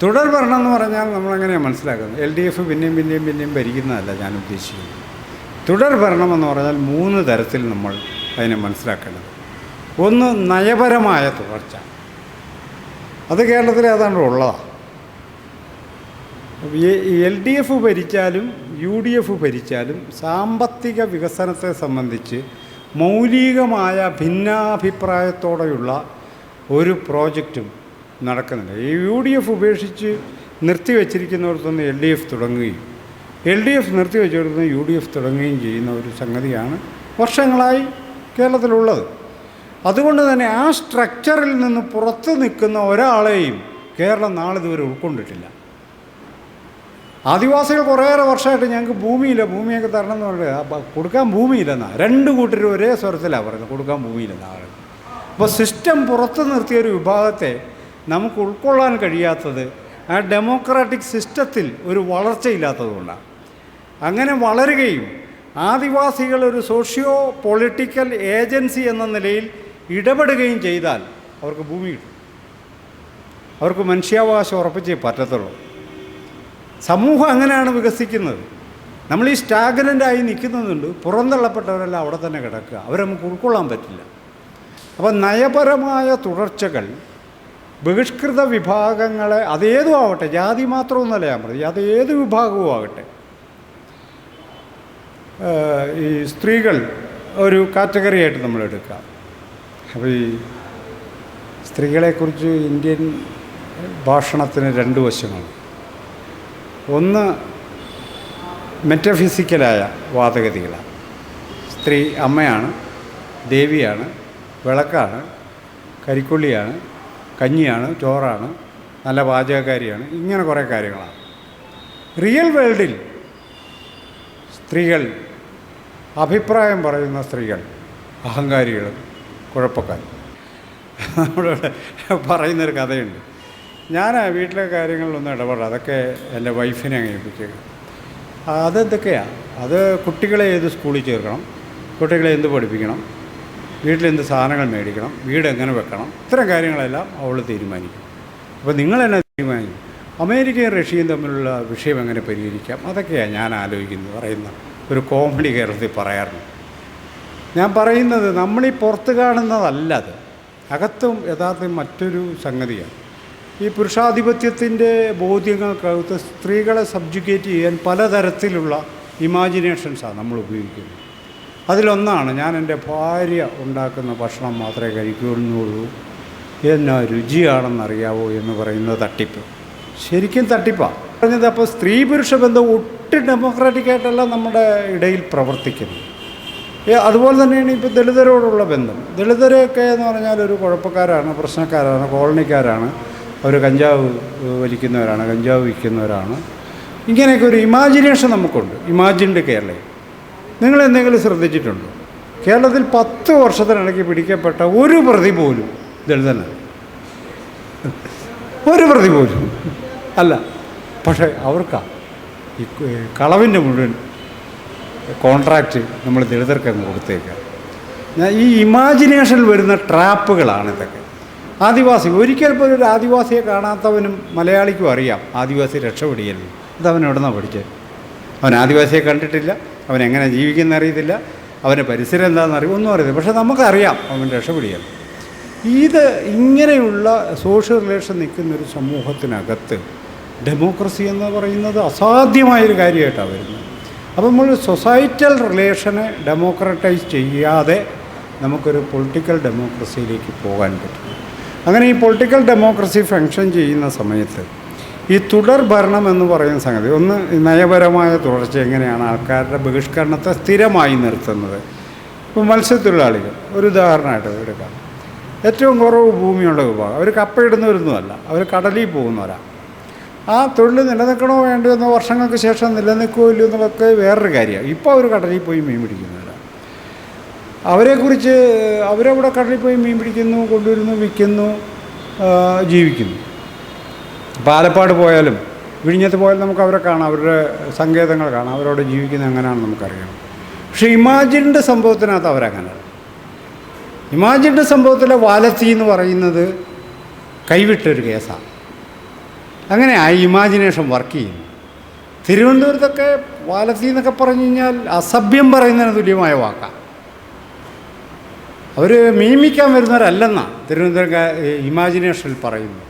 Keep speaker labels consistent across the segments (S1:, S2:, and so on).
S1: തുടർ ഭരണം എന്ന് പറഞ്ഞാൽ നമ്മളെങ്ങനെയാണ് മനസ്സിലാക്കുന്നത്? LDF പിന്നെയും ഭരിക്കുന്നതല്ല ഞാൻ ഉദ്ദേശിക്കുന്നത്. തുടർ ഭരണം എന്ന് പറഞ്ഞാൽ 3 തരത്തിൽ നമ്മൾ അതിനെ മനസ്സിലാക്കേണ്ടത്. ഒന്ന്, നയപരമായ തുടർച്ച. അത് കേരളത്തിൽ ഏതാണ്ട് ഉള്ളതാണ്. LDF ഭരിച്ചാലും UDF ഭരിച്ചാലും സാമ്പത്തിക വികസനത്തെ സംബന്ധിച്ച് മൗലികമായ ഭിന്നാഭിപ്രായത്തോടെയുള്ള ഒരു പ്രോജക്റ്റും നടക്കുന്നില്ല. ഈ UDF ഉപേക്ഷിച്ച് നിർത്തിവെച്ചിരിക്കുന്നിടത്തുനിന്ന് LDF തുടങ്ങുകയും LDF നിർത്തിവെച്ചിടത്തുനിന്ന് UDF തുടങ്ങുകയും ചെയ്യുന്ന ഒരു സംഗതിയാണ് വർഷങ്ങളായി കേരളത്തിലുള്ളത്. അതുകൊണ്ട് തന്നെ ആ സ്ട്രക്ചറിൽ നിന്ന് പുറത്ത് നിൽക്കുന്ന ഒരാളെയും കേരളം നാളിതുവരെ ഉൾക്കൊണ്ടിട്ടില്ല. ആദിവാസികൾ കുറേയേറെ വർഷമായിട്ട് ഞങ്ങൾക്ക് ഭൂമിയില്ല, ഭൂമിയൊക്കെ തരണം എന്ന് പറയുന്നത് കൊടുക്കാൻ ഭൂമിയില്ലെന്നാണ്. 2 കൂട്ടരും ഒരേ സ്വരത്തിലാണ് പറയുന്നത്, കൊടുക്കാൻ ഭൂമിയില്ലെന്നാണ് പറയുന്നത്. അപ്പോൾ സിസ്റ്റം പുറത്ത് നിർത്തിയൊരു വിഭാഗത്തെ നമുക്ക് ഉൾക്കൊള്ളാൻ കഴിയാത്തത് ആ ഡെമോക്രാറ്റിക് സിസ്റ്റത്തിൽ ഒരു വളർച്ചയില്ലാത്തതുകൊണ്ടാണ്. അങ്ങനെ വളരുകയും ആദിവാസികൾ ഒരു സോഷ്യോ പൊളിറ്റിക്കൽ ഏജൻസി എന്ന നിലയിൽ ഇടപെടുകയും ചെയ്താൽ അവർക്ക് ഭൂമി കിട്ടും. അവർക്ക് മനുഷ്യാവകാശം ഉറപ്പിച്ചേ പറ്റത്തുള്ളൂ. സമൂഹം അങ്ങനെയാണ് വികസിക്കുന്നത്. നമ്മൾ ഈ സ്റ്റാഗ്നൻ്റായി നിൽക്കുന്നതുകൊണ്ട് പുറന്തള്ളപ്പെട്ടവരെല്ലാം അവിടെ തന്നെ കിടക്കുക, അവരെ നമുക്ക് ഉൾക്കൊള്ളാൻ പറ്റില്ല. അപ്പം നയപരമായ തുടർച്ചകൾ ബഹിഷ്കൃത വിഭാഗങ്ങളെ, അതേതും ആവട്ടെ, ജാതി മാത്രമൊന്നുമല്ല ഞാൻ പറയും, അതേത് വിഭാഗവും ആകട്ടെ. ഈ സ്ത്രീകൾ ഒരു കാറ്റഗറിയായിട്ട് നമ്മൾ എടുക്കാം. അപ്പോൾ ഈ സ്ത്രീകളെക്കുറിച്ച് ഇന്ത്യൻ ഭാഷണത്തിന് 2 വശമാണ്. ഒന്ന് മെറ്റഫിസിക്കലായ വാദഗതികളാണ്. സ്ത്രീ അമ്മയാണ്, ദേവിയാണ്, വിളക്കാണ്, കരിക്കൊള്ളിയാണ്, കഞ്ഞിയാണ്, ചോറാണ്, നല്ല പാചകക്കാരിയാണ്, ഇങ്ങനെ കുറേ കാര്യങ്ങളാണ്. റിയൽ വേൾഡിൽ സ്ത്രീകൾ, അഭിപ്രായം പറയുന്ന സ്ത്രീകൾ അഹങ്കാരികൾ, കുഴപ്പക്കാർ. നമ്മളിവിടെ പറയുന്നൊരു കഥയുണ്ട്. ഞാൻ വീട്ടിലെ കാര്യങ്ങളിലൊന്നും ഇടപെടാം, അതൊക്കെ എൻ്റെ വൈഫിനെ അങ്ങ് ഏൽപ്പിക്കുക. അതെന്തൊക്കെയാണ്? അത് കുട്ടികളെ ഏത് സ്കൂളിൽ ചേർക്കണം, കുട്ടികളെ എന്ത് പഠിപ്പിക്കണം, വീട്ടിലെന്ത് സാധനങ്ങൾ മേടിക്കണം, വീട് എങ്ങനെ വെക്കണം, ഇത്തരം കാര്യങ്ങളെല്ലാം അവൾ തീരുമാനിക്കും. അപ്പോൾ നിങ്ങളെന്നെ തീരുമാനിക്കും. അമേരിക്കയും റഷ്യയും തമ്മിലുള്ള വിഷയം എങ്ങനെ പരിഹരിക്കാം, അതൊക്കെയാണ് ഞാൻ ആലോചിക്കുന്നത്. പറയുന്ന ഒരു കോമഡി കേരളത്തിൽ പറയാറുണ്ട്. ഞാൻ പറയുന്നത് നമ്മളീ പുറത്ത് കാണുന്നതല്ല, അത് അകത്തും യഥാർത്ഥം മറ്റൊരു സംഗതിയാണ്. ഈ പുരുഷാധിപത്യത്തിൻ്റെ ബോധ്യങ്ങൾക്കകത്ത് സ്ത്രീകളെ സബ്ജുഗേറ്റ് ചെയ്യാൻ പലതരത്തിലുള്ള ഇമാജിനേഷൻസാണ് നമ്മൾ ഉപയോഗിക്കുന്നത്. അതിലൊന്നാണ്, ഞാൻ എൻ്റെ ഭാര്യ ഉണ്ടാക്കുന്ന ഭക്ഷണം മാത്രമേ കഴിക്കുന്നുള്ളൂ, എന്നാ രുചിയാണെന്നറിയാവോ എന്ന് പറയുന്നത് തട്ടിപ്പ്. ശരിക്കും തട്ടിപ്പാണ് പറഞ്ഞത്. അപ്പോൾ സ്ത്രീ പുരുഷ ബന്ധം ഒട്ടും ഡെമോക്രാറ്റിക്കായിട്ടല്ല നമ്മുടെ ഇടയിൽ പ്രവർത്തിക്കുന്നത്. അതുപോലെ തന്നെയാണ് ഇപ്പോൾ ദളിതരോടുള്ള ബന്ധം. ദളിതരൊക്കെ എന്ന് പറഞ്ഞാൽ ഒരു കുഴപ്പക്കാരാണ്, പ്രശ്നക്കാരാണ്, കോളനിക്കാരാണ്, അവർ കഞ്ചാവ് വലിക്കുന്നവരാണ്, കഞ്ചാവ് വിൽക്കുന്നവരാണ്. ഇങ്ങനെയൊക്കെ ഒരു ഇമാജിനേഷൻ നമുക്കുണ്ട്. ഇമാജിൻഡ് കേരളയിൽ നിങ്ങളെന്തെങ്കിലും ശ്രദ്ധിച്ചിട്ടുണ്ടോ? കേരളത്തിൽ 10 വർഷത്തിനിടയ്ക്ക് പിടിക്കപ്പെട്ട ഒരു പ്രതി പോലും ദളിതനല്ല, ഒരു പ്രതി പോലും അല്ല. പക്ഷേ അവർക്കാണ് ഈ കളവിൻ്റെ മുഴുവൻ കോൺട്രാക്റ്റ് നമ്മൾ ദളിതർക്കങ്ങ് കൊടുത്തേക്കാം. ഈ ഇമാജിനേഷനിൽ വരുന്ന ട്രാപ്പുകളാണ് ഇതൊക്കെ. ആദിവാസി, ഒരിക്കൽ പോലും ഒരു ആദിവാസിയെ കാണാത്തവനും മലയാളിക്കും അറിയാം ആദിവാസി രക്ഷപ്പെടിയല്ലോ. അതവൻ എവിടെ നിന്നാണ് പഠിച്ചത്? അവൻ ആദിവാസിയെ കണ്ടിട്ടില്ല, അവൻ എങ്ങനെ ജീവിക്കുന്ന അറിയത്തില്ല, അവൻ്റെ പരിസരം എന്താണെന്ന് അറിയും, ഒന്നും അറിയത്തില്ല. പക്ഷേ നമുക്കറിയാം അവൻ രക്ഷപ്പെടിയല്ലോ. ഇത് ഇങ്ങനെയുള്ള സോഷ്യൽ റിലേഷൻ നിൽക്കുന്നൊരു സമൂഹത്തിനകത്ത് ഡെമോക്രസി എന്ന് പറയുന്നത് അസാധ്യമായൊരു കാര്യമായിട്ടാണ് വരുന്നത്. അപ്പോൾ നമ്മൾ സൊസൈറ്റൽ റിലേഷനെ ഡെമോക്രറ്റൈസ് ചെയ്യാതെ നമുക്കൊരു പൊളിറ്റിക്കൽ ഡെമോക്രസിയിലേക്ക് പോകാൻ പറ്റും. അങ്ങനെ ഈ പൊളിറ്റിക്കൽ ഡെമോക്രസി ഫങ്ഷൻ ചെയ്യുന്ന സമയത്ത് ഈ തുടർ ഭരണം എന്ന് പറയുന്ന സംഗതി, ഒന്ന് നയപരമായ തുടർച്ച, എങ്ങനെയാണ് ആൾക്കാരുടെ ബഹിഷ്കരണത്തെ സ്ഥിരമായി നിർത്തുന്നത്. ഇപ്പോൾ മത്സ്യത്തൊഴിലാളികൾ ഒരു ഉദാഹരണമായിട്ട് എടുക്കാം. ഏറ്റവും കുറവ് ഭൂമിയുള്ള വിഭാഗം, അവർ കപ്പയിടുന്നവരൊന്നുമല്ല, അവർ കടലിൽ പോകുന്നവരാണ്. ആ തൊഴിൽ നിലനിൽക്കണോ വേണ്ടോ എന്ന വർഷങ്ങൾക്ക് ശേഷം നിലനിൽക്കുമോ ഇല്ലയോ എന്നതൊക്കെ വേറൊരു കാര്യമാണ്. ഇപ്പോൾ അവർ കടലിൽ പോയി മീൻ പിടിക്കുന്നവരാണ്. അവരെക്കുറിച്ച് അവരവിടെ കടലിൽ പോയി മീൻ പിടിക്കുന്നു, കൊണ്ടുവരുന്നു, വിൽക്കുന്നു, ജീവിക്കുന്നു. പാലപ്പാട് പോയാലും വിഴിഞ്ഞത്ത് പോയാലും നമുക്ക് അവരെ കാണാം, അവരുടെ സങ്കേതങ്ങൾ കാണാം, അവരവിടെ ജീവിക്കുന്നത് എങ്ങനെയാണെന്ന് നമുക്കറിയാം. പക്ഷേ ഇമാജിൻഡ് സംഭവത്തിനകത്ത് അവരങ്ങനെയാണ്. ഇമാജിൻഡ് സംഭവത്തിലെ വാലത്തി എന്ന് പറയുന്നത് കൈവിട്ടൊരു കേസാണ്. അങ്ങനെ ആ ഇമാജിനേഷൻ വർക്ക് ചെയ്യുന്നു. തിരുവനന്തപുരത്തൊക്കെ വാലത്തി എന്നൊക്കെ പറഞ്ഞു കഴിഞ്ഞാൽ അസഭ്യം പറയുന്നതിന് തുല്യമായ വാക്കാണ്. അവർ മീമിക്കാൻ വരുന്നവരല്ലെന്നാണ് തിരുവനന്തപുരം ഇമാജിനേഷനിൽ പറയുന്നത്.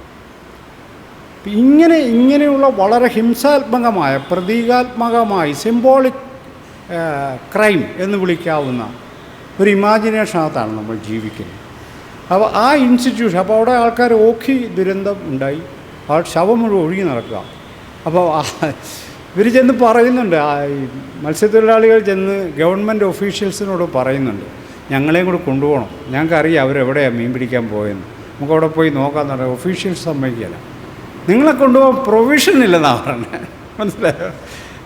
S1: ഇങ്ങനെയുള്ള വളരെ ഹിംസാത്മകമായ, പ്രതീകാത്മകമായി, സിംബോളിക് ക്രൈം എന്ന് വിളിക്കാവുന്ന ഒരു ഇമാജിനേഷനകത്താണ് നമ്മൾ ജീവിക്കുന്നത്. അപ്പോൾ ആ ഇൻസ്റ്റിറ്റ്യൂഷൻ, അപ്പോൾ അവിടെ ആൾക്കാർ ഓഖി ദുരന്തം ഉണ്ടായി, ആ ശവം മുഴുവൻ ഒഴുകി നടക്കുക. അപ്പോൾ ഇവർ ചെന്ന് പറയുന്നുണ്ട്, ഈ മത്സ്യത്തൊഴിലാളികൾ ചെന്ന് ഗവൺമെൻറ് ഒഫീഷ്യൽസിനോട് പറയുന്നുണ്ട്, ഞങ്ങളെയും കൂടെ കൊണ്ടുപോകണം, ഞങ്ങൾക്കറിയാം അവരെവിടെയാണ് മീൻ പിടിക്കാൻ പോയെന്ന്, നമുക്കവിടെ പോയി നോക്കാമെന്ന് പറഞ്ഞാൽ ഒഫീഷ്യൽസ് സമ്മതിക്കില്ല. നിങ്ങളെ കൊണ്ടുപോകാൻ പ്രൊവിഷൻ ഇല്ലെന്നാണ് പറഞ്ഞത്. മനസ്സിലായോ?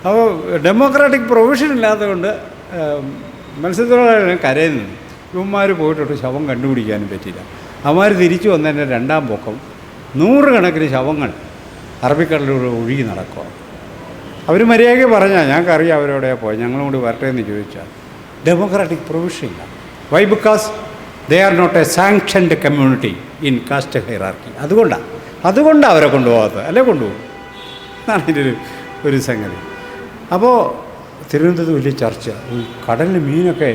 S1: അപ്പോൾ ഡെമോക്രാറ്റിക് പ്രൊവിഷൻ ഇല്ലാത്തതുകൊണ്ട് മത്സ്യത്തൊഴിലാളികൾ കരയുന്നു. ഇവന്മാർ പോയിട്ടൊട്ട് ശവം കണ്ടുപിടിക്കാനും പറ്റില്ല. അവന്മാർ തിരിച്ചു വന്നതിൻ്റെ രണ്ടാം പൊക്കം 100 കണക്കിന് ശവങ്ങൾ അറബിക്കടലിലൂടെ ഒഴുകി നടക്കുക. അവർ മര്യാദയ്ക്ക് പറഞ്ഞാൽ ഞങ്ങൾക്കറിയാം അവരെവിടെയാണ് പോയത്, ഞങ്ങളും കൂടി വരട്ടെ എന്ന് ചോദിച്ചാൽ ഡെമോക്രാറ്റിക് പ്രൊവിഷൻ ഇല്ല. Why? Because they are not a sanctioned community in caste hierarchy. അതുകൊണ്ടാണ് അവരെ കൊണ്ടുപോകാത്തത്, അല്ലേ? കൊണ്ടുപോകും എന്നാണ് ഇതിൻ്റെ ഒരു സംഗതി. അപ്പോൾ തിരുവനന്തപുരത്ത് വലിയ ചർച്ച, ഈ കടലിൽ മീനൊക്കെ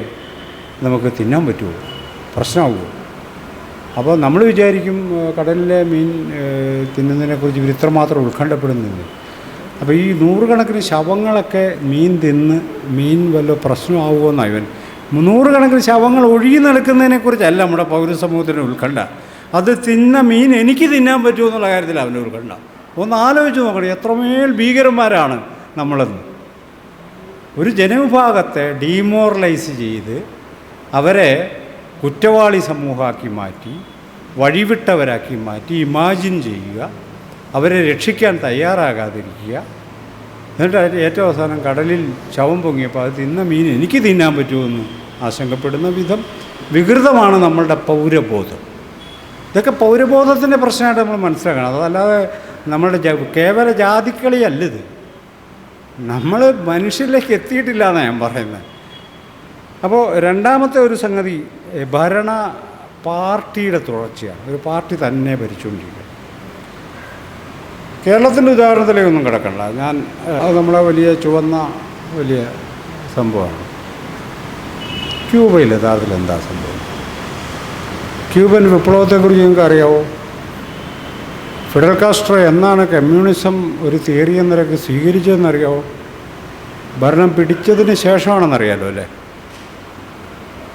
S1: നമുക്ക് തിന്നാൻ പറ്റുമോ, പ്രശ്നമാകുമോ? അപ്പോൾ നമ്മൾ വിചാരിക്കും കടലിലെ മീൻ തിന്നുന്നതിനെക്കുറിച്ച് ഇവർ ഇത്രമാത്രം ഉത്കണ്ഠപ്പെടുന്നില്ല. അപ്പോൾ ഈ 100 കണക്കിന് ശവങ്ങളൊക്കെ മീൻ വല്ല പ്രശ്നമാകുമെന്നാണ് ഇവൻ. 100 കണക്കിന് ശവങ്ങൾ ഒഴുകി നടക്കുന്നതിനെക്കുറിച്ചല്ല നമ്മുടെ പൗരസമൂഹത്തിന് ഉത്കണ്ഠ. അത് തിന്ന മീൻ എനിക്ക് തിന്നാൻ പറ്റുമോ എന്നുള്ള കാര്യത്തിൽ അവൻ്റെ ഉത്കണ്ഠ. ഒന്ന് ആലോചിച്ച് നോക്കണം, എത്രമേൽ ഭീകരന്മാരാണ് നമ്മളെന്ന്. ഒരു ജനവിഭാഗത്തെ ഡീമോറലൈസ് ചെയ്ത് അവരെ കുറ്റവാളി സമൂഹമാക്കി മാറ്റി, വഴിവിട്ടവരാക്കി മാറ്റി, ഇമാജിൻ ചെയ്യുക, അവരെ രക്ഷിക്കാൻ തയ്യാറാകാതിരിക്കുക. എന്നിട്ട് ഏറ്റവും അവസാനം കടലിൽ ശവം പൊങ്ങിയപ്പോൾ അത് തിന്ന മീൻ എനിക്ക് തിന്നാൻ പറ്റുമെന്ന് ആശങ്കപ്പെടുന്ന വിധം വികൃതമാണ് നമ്മളുടെ പൗരബോധം. ഇതൊക്കെ പൗരബോധത്തിൻ്റെ പ്രശ്നമായിട്ട് നമ്മൾ മനസ്സിലാക്കണം. അതല്ലാതെ നമ്മളുടെ കേവല ജാതിക്കളിയല്ലിത്. നമ്മൾ മനുഷ്യരിലേക്ക് എത്തിയിട്ടില്ല എന്നാണ് ഞാൻ പറയുന്നത്. അപ്പോൾ രണ്ടാമത്തെ ഒരു സംഗതി ഭരണ പാർട്ടിയുടെ തുടർച്ചയാണ്. ഒരു പാർട്ടി തന്നെ ഭരിച്ചുകൊണ്ടിരിക്കുക. കേരളത്തിൻ്റെ ഉദാഹരണത്തിലേക്കൊന്നും കിടക്കണ്ട. അത് നമ്മളെ വലിയ ചുവന്ന വലിയ സംഭവമാണ്. ക്യൂബയിൽ യഥാർത്ഥത്തിൽ എന്താ സംഭവം? ക്യൂബൻ വിപ്ലവത്തെക്കുറിച്ച് നിങ്ങൾക്ക് അറിയാവോ? ഫിഡൽ കാസ്ട്രോ എന്നാണ് കമ്മ്യൂണിസം ഒരു തിയറി എന്നൊക്കെ സ്വീകരിച്ചതെന്നറിയാവോ? ഭരണം പിടിച്ചതിന് ശേഷമാണെന്നറിയാലോ അല്ലേ?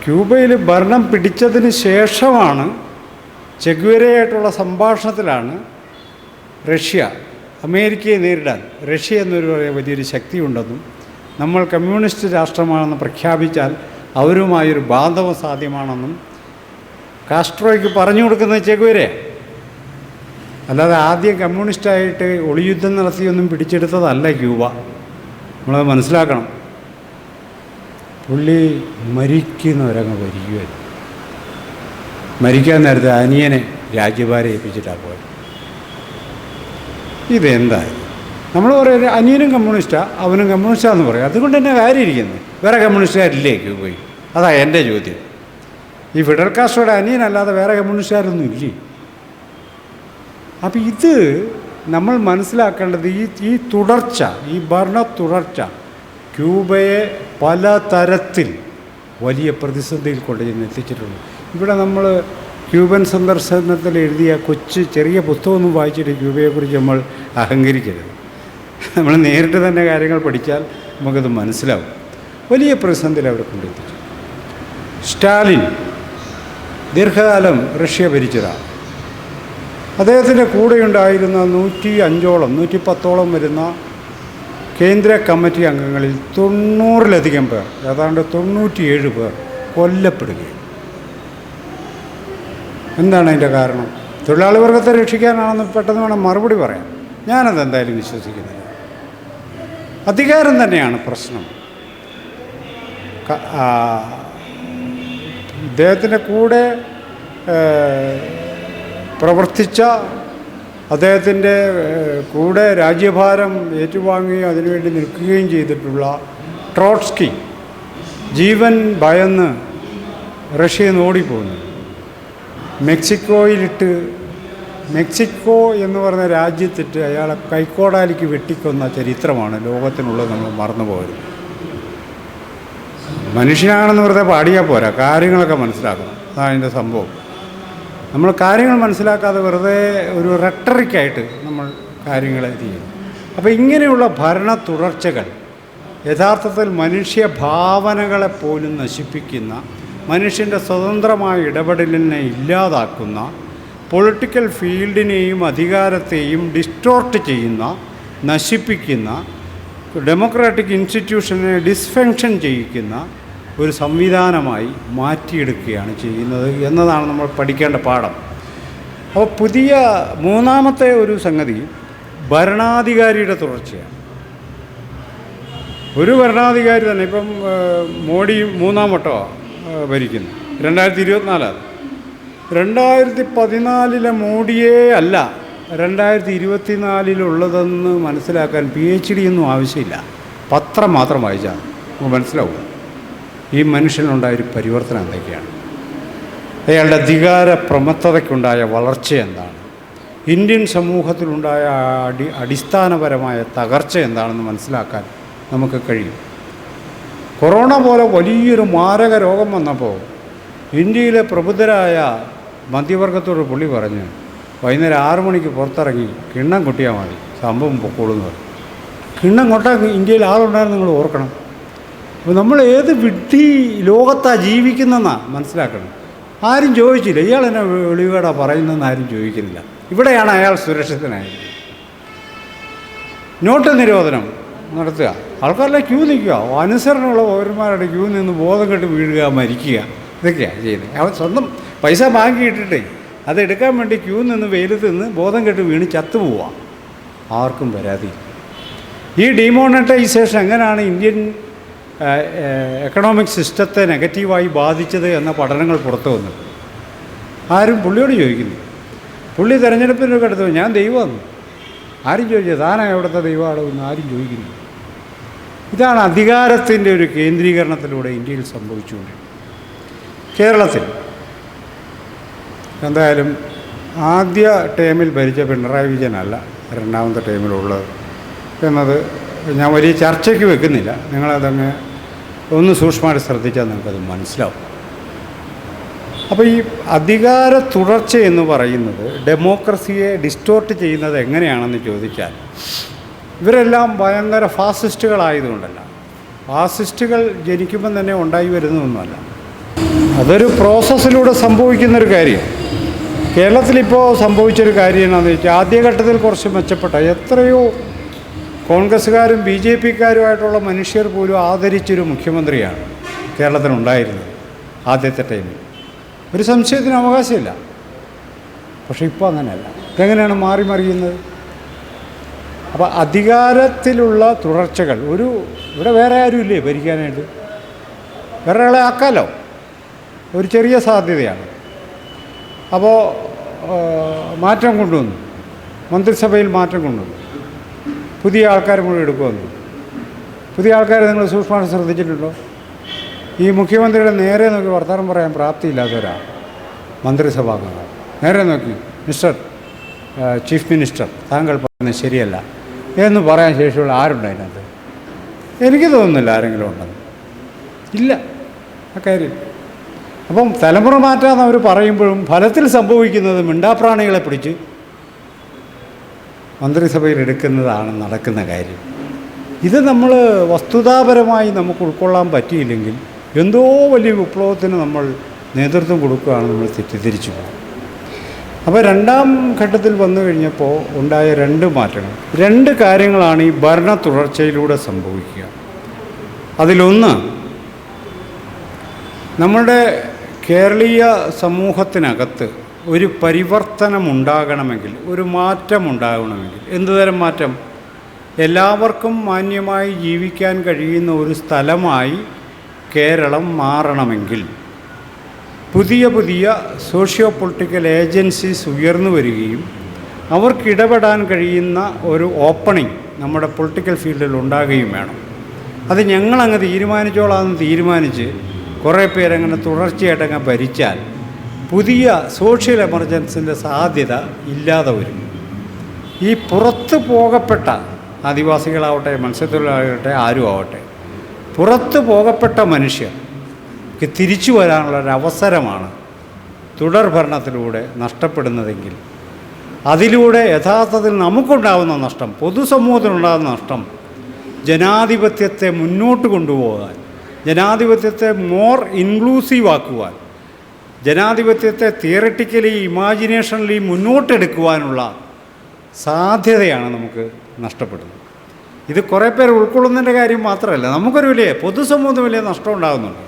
S1: ക്യൂബയിൽ ഭരണം പിടിച്ചതിന് ശേഷമാണ്, ചെഗ്വേരയായിട്ടുള്ള സംഭാഷണത്തിലാണ് റഷ്യ അമേരിക്കയെ നേരിടാൻ, റഷ്യ എന്നൊരു വലിയൊരു ശക്തിയുണ്ടെന്നും നമ്മൾ കമ്മ്യൂണിസ്റ്റ് രാഷ്ട്രമാണെന്ന് പ്രഖ്യാപിച്ചാൽ അവരുമായൊരു ബാന്ധവം സാധ്യമാണെന്നും കാസ്ട്രോയ്ക്ക് പറഞ്ഞു കൊടുക്കുന്നത് ചെഗ്വേരയാണ്. അല്ലാതെ ആദ്യം കമ്മ്യൂണിസ്റ്റായിട്ട് ഒളിയുദ്ധം നടത്തിയൊന്നും പിടിച്ചെടുത്തതല്ല ക്യൂബ. നമ്മളത് മനസ്സിലാക്കണം. പുള്ളി മരിക്കുന്നവരങ്ങ് വരികയായിരുന്നു. മരിക്കാൻ നേരത്തെ അനിയനെ രാജ്യഭാരം ഏൽപ്പിച്ചിട്ടാണ് പോയത്. ഇതെന്തായി? നമ്മൾ പറയുന്നത് അനിയനും കമ്മ്യൂണിസ്റ്റാണ്, അവനും കമ്മ്യൂണിസ്റ്റാന്ന് പറയും. അതുകൊണ്ട് തന്നെ കാര്യം ഇരിക്കുന്നത്. വേറെ കമ്മ്യൂണിസ്റ്റുകാരില്ലേ ക്യൂബയിൽ? അതാ എൻ്റെ ചോദ്യം. ഈ ഫിഡൽ കാസ്ട്രോയുടെ അനിയനല്ലാതെ വേറെ കമ്മ്യൂണിസ്റ്റുകാരൊന്നും ഇല്ലേ? അപ്പം ഇത് നമ്മൾ മനസ്സിലാക്കേണ്ടത് ഈ തുടർച്ച, ഈ ഭരണ തുടർച്ച ക്യൂബയെ പല തരത്തിൽ വലിയ പ്രതിസന്ധിയിൽ കൊണ്ട് എത്തിച്ചിട്ടുണ്ട്. ഇവിടെ നമ്മൾ ക്യൂബൻ സന്ദർശനത്തിൽ എഴുതിയ ചെറിയ പുസ്തകമൊന്നും വായിച്ചിട്ട് ക്യൂബയെക്കുറിച്ച് നമ്മൾ അഹങ്കരിക്കരുത്. നമ്മൾ നേരിട്ട് തന്നെ കാര്യങ്ങൾ പഠിച്ചാൽ നമുക്കത് മനസ്സിലാവും. വലിയ പ്രതിസന്ധിയിൽ അവിടെ കൊണ്ടെത്തിച്ചു. സ്റ്റാലിൻ ദീർഘകാലം റഷ്യ ഭരിച്ചതാണ്. അദ്ദേഹത്തിൻ്റെ കൂടെയുണ്ടായിരുന്ന 110ഓളം വരുന്ന കേന്ദ്ര കമ്മിറ്റി അംഗങ്ങളിൽ 90-ലധികം പേർ, ഏതാണ്ട് 97 പേർ കൊല്ലപ്പെടുകയാണ്. എന്താണ് അതിൻ്റെ കാരണം? തൊഴിലാളി വർഗത്തെ രക്ഷിക്കാനാണെന്ന് പെട്ടെന്ന് വേണം മറുപടി പറയാം. ഞാനതെന്തായാലും വിശ്വസിക്കുന്നില്ല. അധികാരം തന്നെയാണ് പ്രശ്നം. ഇദ്ദേഹത്തിൻ്റെ കൂടെ പ്രവർത്തിച്ച, അദ്ദേഹത്തിൻ്റെ കൂടെ രാജ്യഭാരം ഏറ്റുവാങ്ങുകയും അതിനുവേണ്ടി നിൽക്കുകയും ചെയ്തിട്ടുള്ള ട്രോട്സ്കി ജീവൻ ഭയന്ന് റഷ്യയിൽ നിന്ന് ഓടിപ്പോകുന്നു. മെക്സിക്കോയിലിട്ട് മെക്സിക്കോ എന്ന് പറഞ്ഞ രാജ്യത്തിട്ട് അയാളെ കൈക്കോടാലിക്ക് വെട്ടിക്കൊന്ന ചരിത്രമാണ് ലോകത്തിനുള്ളത്. നമ്മൾ മറന്നു പോകരുത്. മനുഷ്യനാണെന്ന് വെറുതെ പാടിയാൽ പോരാ, കാര്യങ്ങളൊക്കെ മനസ്സിലാക്കണം. അതാണ് അതിൻ്റെ സംഭവം. നമ്മൾ കാര്യങ്ങൾ മനസ്സിലാക്കാതെ വെറുതെ ഒരു റെട്ടറിക്കായിട്ട് നമ്മൾ കാര്യങ്ങളെ ചെയ്യും. അപ്പോൾ ഇങ്ങനെയുള്ള ഭരണ തുടർച്ചകൾ യഥാർത്ഥത്തിൽ മനുഷ്യ ഭാവനകളെപ്പോലും നശിപ്പിക്കുന്ന, മനുഷ്യൻ്റെ സ്വതന്ത്രമായ ഇടപെടലിനെ ഇല്ലാതാക്കുന്ന, പൊളിറ്റിക്കൽ ഫീൽഡിനെയും അധികാരത്തെയും ഡിസ്റ്റോർട്ട് ചെയ്യുന്ന, നശിപ്പിക്കുന്ന, ഡെമോക്രാറ്റിക് ഇൻസ്റ്റിറ്റ്യൂഷനെ ഡിസ്ഫങ്ഷൻ ചെയ്യിക്കുന്ന ഒരു സംവിധാനമായി മാറ്റിയെടുക്കുകയാണ് ചെയ്യുന്നത് എന്നതാണ് നമ്മൾ പഠിക്കേണ്ട പാഠം. അപ്പോൾ പുതിയ മൂന്നാമത്തെ ഒരു സംഗതി ഭരണാധികാരിയുടെ തുടർച്ചയാണ്. ഒരു ഭരണാധികാരി തന്നെ ഇപ്പം മോഡി മൂന്നാം വട്ടമാണ് ഭരിക്കുന്നത്. 2024 2014 മോഡിയേ അല്ല 2024 മനസ്സിലാക്കാൻ PhD ഒന്നും ആവശ്യമില്ല. പത്രം മാത്രം വായിച്ചാൽ നമുക്ക് മനസ്സിലാവും ഈ മനുഷ്യനുണ്ടായൊരു പരിവർത്തനം എന്തൊക്കെയാണ്, അയാളുടെ അധികാര പ്രമത്തതയ്ക്കുണ്ടായ വളർച്ച എന്താണ്, ഇന്ത്യൻ സമൂഹത്തിലുണ്ടായ അടിസ്ഥാനപരമായ തകർച്ച എന്താണെന്ന് മനസ്സിലാക്കാൻ നമുക്ക് കഴിയും. കൊറോണ പോലെ വലിയൊരു മാരക രോഗം വന്നപ്പോൾ ഇന്ത്യയിലെ പ്രബുദ്ധരായ മധ്യവർഗത്തോട് പുള്ളി പറഞ്ഞ് വൈകുന്നേരം 6 മണിക്ക് പുറത്തിറങ്ങി കിണ്ണം കൊട്ടിയാൽ മതി, സംഭവം പൊക്കോളൂന്ന് പറഞ്ഞു. കിണ്ണം കൊട്ടാൻ ഇന്ത്യയിൽ ആളുണ്ടായിരുന്നു, നിങ്ങൾ ഓർക്കണം. അപ്പോൾ നമ്മൾ ഏത് വിഡ്ഢി ലോകത്താണ് ജീവിക്കുന്നതെന്നാണ് മനസ്സിലാക്കണം. ആരും ചോദിച്ചില്ല ഇയാൾ എന്നെ വെളിവേടാ പറയുന്നതെന്ന് ആരും ചോദിക്കുന്നില്ല. ഇവിടെയാണ് അയാൾ സുരക്ഷിതനായത്. നോട്ട് നിരോധനം നടത്തുക, ആൾക്കാരെല്ലാം ക്യൂ നിൽക്കുക, അനുസരണമുള്ള പൗരന്മാരുടെ ക്യൂ നിന്ന് ബോധം കെട്ട് വീഴുക, മരിക്കുക, ഇതൊക്കെയാണ് ചെയ്യുന്നത്. അവൻ സ്വന്തം പൈസ ബാങ്കി ഇട്ടിട്ടേ അതെടുക്കാൻ വേണ്ടി ക്യൂ നിന്ന് വെയിലത്ത് നിന്ന് ബോധം കെട്ട് വീണ് ചത്തുപോവുക. ആർക്കും പരാതി. ഈ ഡിമോണിറ്റൈസേഷൻ എങ്ങനെയാണ് ഇന്ത്യൻ എക്കണോമിക് സിസ്റ്റത്തെ നെഗറ്റീവായി ബാധിച്ചത് എന്ന പഠനങ്ങൾ പുറത്തു വന്നു. ആരും പുള്ളിയോട് ചോദിക്കുന്നു. പുള്ളി തെരഞ്ഞെടുപ്പിനൊക്കെ എടുത്തു ഞാൻ ദൈവമാണ്, ആരും ചോദിച്ചത് താനാ എവിടുത്തെ ദൈവമാണെന്ന് ആരും ചോദിക്കുന്നു. ഇതാണ് അധികാരത്തിൻ്റെ ഒരു കേന്ദ്രീകരണത്തിലൂടെ ഇന്ത്യയിൽ സംഭവിച്ചുകൊണ്ടിരിക്കുന്നത്. കേരളത്തിൽ എന്തായാലും ആദ്യ ടേമിൽ ഭരിച്ച പിണറായി വിജയനല്ല രണ്ടാമത്തെ ടേമിലുള്ളത് എന്നത് ഞാൻ വലിയ ചർച്ചയ്ക്ക് വെക്കുന്നില്ല. നിങ്ങളതങ്ങ് ഒന്ന് സൂക്ഷ്മമായിട്ട് ശ്രദ്ധിച്ചാൽ നിങ്ങൾക്കത് മനസ്സിലാവും. അപ്പോൾ ഈ അധികാര തുടർച്ച എന്ന് പറയുന്നത് ഡെമോക്രസിയെ ഡിസ്റ്റോർട്ട് ചെയ്യുന്നത് എങ്ങനെയാണെന്ന് ചോദിച്ചാൽ ഇവരെല്ലാം ഭയങ്കര ഫാസിസ്റ്റുകളായതുകൊണ്ടല്ല. ഫാസിസ്റ്റുകൾ ജനിക്കുമ്പം തന്നെ ഉണ്ടായി വരുന്നതൊന്നുമല്ല, അതൊരു പ്രോസസ്സിലൂടെ സംഭവിക്കുന്നൊരു കാര്യം. കേരളത്തിലിപ്പോൾ സംഭവിച്ചൊരു കാര്യം എന്താണെന്ന് വെച്ചാൽ ആദ്യഘട്ടത്തിൽ കുറച്ച് മെച്ചപ്പെട്ട എത്രയോ കോൺഗ്രസ്സുകാരും BJPക്കാരുമായിട്ടുള്ള മനുഷ്യർ പോലും ആദരിച്ചൊരു മുഖ്യമന്ത്രിയാണ് കേരളത്തിനുണ്ടായിരുന്നത് ആദ്യത്തെ ടൈമിൽ. ഒരു സംശയത്തിന് അവകാശമില്ല. പക്ഷേ ഇപ്പോൾ അങ്ങനെയല്ല. ഇതെങ്ങനെയാണ് മാറി മറിയുന്നത്? അപ്പോൾ അധികാരത്തിലുള്ള തുടർച്ചകൾ ഇവിടെ വേറെ ആരുമില്ലേ ഭരിക്കാനായിട്ട്? വേറെ ആളെ ആക്കാമല്ലോ, ഒരു ചെറിയ സാധ്യതയാണ്. അപ്പോൾ മാറ്റം കൊണ്ടുവന്നു, മന്ത്രിസഭയിൽ മാറ്റം കൊണ്ടുവന്നു, പുതിയ ആൾക്കാർ മുഴുവൻ എടുക്കുമെന്ന്. പുതിയ ആൾക്കാരെ നിങ്ങൾ സൂക്ഷ്മമായിട്ട് ശ്രദ്ധിച്ചിട്ടുണ്ടോ? ഈ മുഖ്യമന്ത്രിയുടെ നേരെ നോക്കി വർത്തമാനം പറയാൻ പ്രാപ്തിയില്ലാത്തവരാണ് മന്ത്രിസഭാംഗങ്ങൾ. നേരെ നോക്കി മിസ്റ്റർ ചീഫ് മിനിസ്റ്റർ താങ്കൾ പറയുന്നത് ശരിയല്ല എന്ന് പറയാൻ ശേഷിയുള്ള ആരുണ്ട് അതിനകത്ത്? എനിക്ക് തോന്നുന്നില്ല ആരെങ്കിലും ഉണ്ടെന്ന്. ഇല്ല ആ കാര്യം. അപ്പം തലമുറ മാറ്റാന്ന് അവർ പറയുമ്പോഴും ഫലത്തിൽ സംഭവിക്കുന്നത് മിണ്ടാപ്രാണികളെ പിടിച്ച് മന്ത്രിസഭയിൽ എടുക്കുന്നതാണ് നടക്കുന്ന കാര്യം. ഇത് നമ്മൾ വസ്തുതാപരമായി നമുക്ക് ഉൾക്കൊള്ളാൻ പറ്റിയില്ലെങ്കിൽ എന്തോ വലിയ വിപ്ലവത്തിന് നമ്മൾ നേതൃത്വം കൊടുക്കുകയാണ് നമ്മൾ തെറ്റിദ്ധരിച്ചു പോകും. അപ്പോൾ രണ്ടാം ഘട്ടത്തിൽ വന്നു കഴിഞ്ഞപ്പോൾ ഉണ്ടായ 2 മാറ്റങ്ങൾ, 2 കാര്യങ്ങളാണ് ഈ ഭരണ തുടർച്ചയിലൂടെ സംഭവിക്കുക. അതിലൊന്ന്, നമ്മുടെ കേരളീയ സമൂഹത്തിനകത്ത് ഒരു പരിവർത്തനമുണ്ടാകണമെങ്കിൽ, ഒരു മാറ്റമുണ്ടാകണമെങ്കിൽ, എന്തുതരം മാറ്റം? എല്ലാവർക്കും മാന്യമായി ജീവിക്കാൻ കഴിയുന്ന ഒരു സ്ഥലമായി കേരളം മാറണമെങ്കിൽ പുതിയ പുതിയ സോഷ്യോ പൊളിറ്റിക്കൽ ഏജൻസീസ് ഉയർന്നു വരികയും അവർക്കിടപെടാൻ കഴിയുന്ന ഒരു ഓപ്പണിംഗ് നമ്മുടെ പൊളിറ്റിക്കൽ ഫീൽഡിൽ ഉണ്ടാകുകയും വേണം. അത് ഞങ്ങളങ്ങ് തീരുമാനിച്ചോളാമെന്ന് തീരുമാനിച്ച് കുറേ പേരങ്ങനെ തുടർച്ചയായിട്ടങ്ങ് ഭരിച്ചാൽ പുതിയ സോഷ്യൽ എമർജൻസിൻ്റെ സാധ്യത ഇല്ലാതെ വരും. ഈ പുറത്ത് പോകപ്പെട്ട ആദിവാസികളാവട്ടെ, മത്സ്യത്തൊഴിലാളികളാവട്ടെ, ആരും ആവട്ടെ, പുറത്ത് പോകപ്പെട്ട മനുഷ്യർക്ക് തിരിച്ചു വരാനുള്ളൊരവസരമാണ് തുടർഭരണത്തിലൂടെ നഷ്ടപ്പെടുന്നതെങ്കിൽ അതിലൂടെ യഥാർത്ഥത്തിൽ നമുക്കുണ്ടാകുന്ന നഷ്ടം, പൊതുസമൂഹത്തിനുണ്ടാകുന്ന നഷ്ടം, ജനാധിപത്യത്തെ മുന്നോട്ട് കൊണ്ടുപോകാൻ, ജനാധിപത്യത്തെ മോർ ഇൻക്ലൂസീവ് ആക്കുവാൻ, ജനാധിപത്യത്തെ തിയററ്റിക്കലി ഇമാജിനേഷണലി മുന്നോട്ടെടുക്കുവാനുള്ള സാധ്യതയാണ് നമുക്ക് നഷ്ടപ്പെടുന്നത്. ഇത് കുറേ പേർ ഉൾക്കൊള്ളുന്നതിൻ്റെ കാര്യം മാത്രമല്ല, നമുക്കൊരു വലിയ പൊതുസമൂഹത്തിന് വലിയ നഷ്ടം ഉണ്ടാകുന്നുണ്ട്.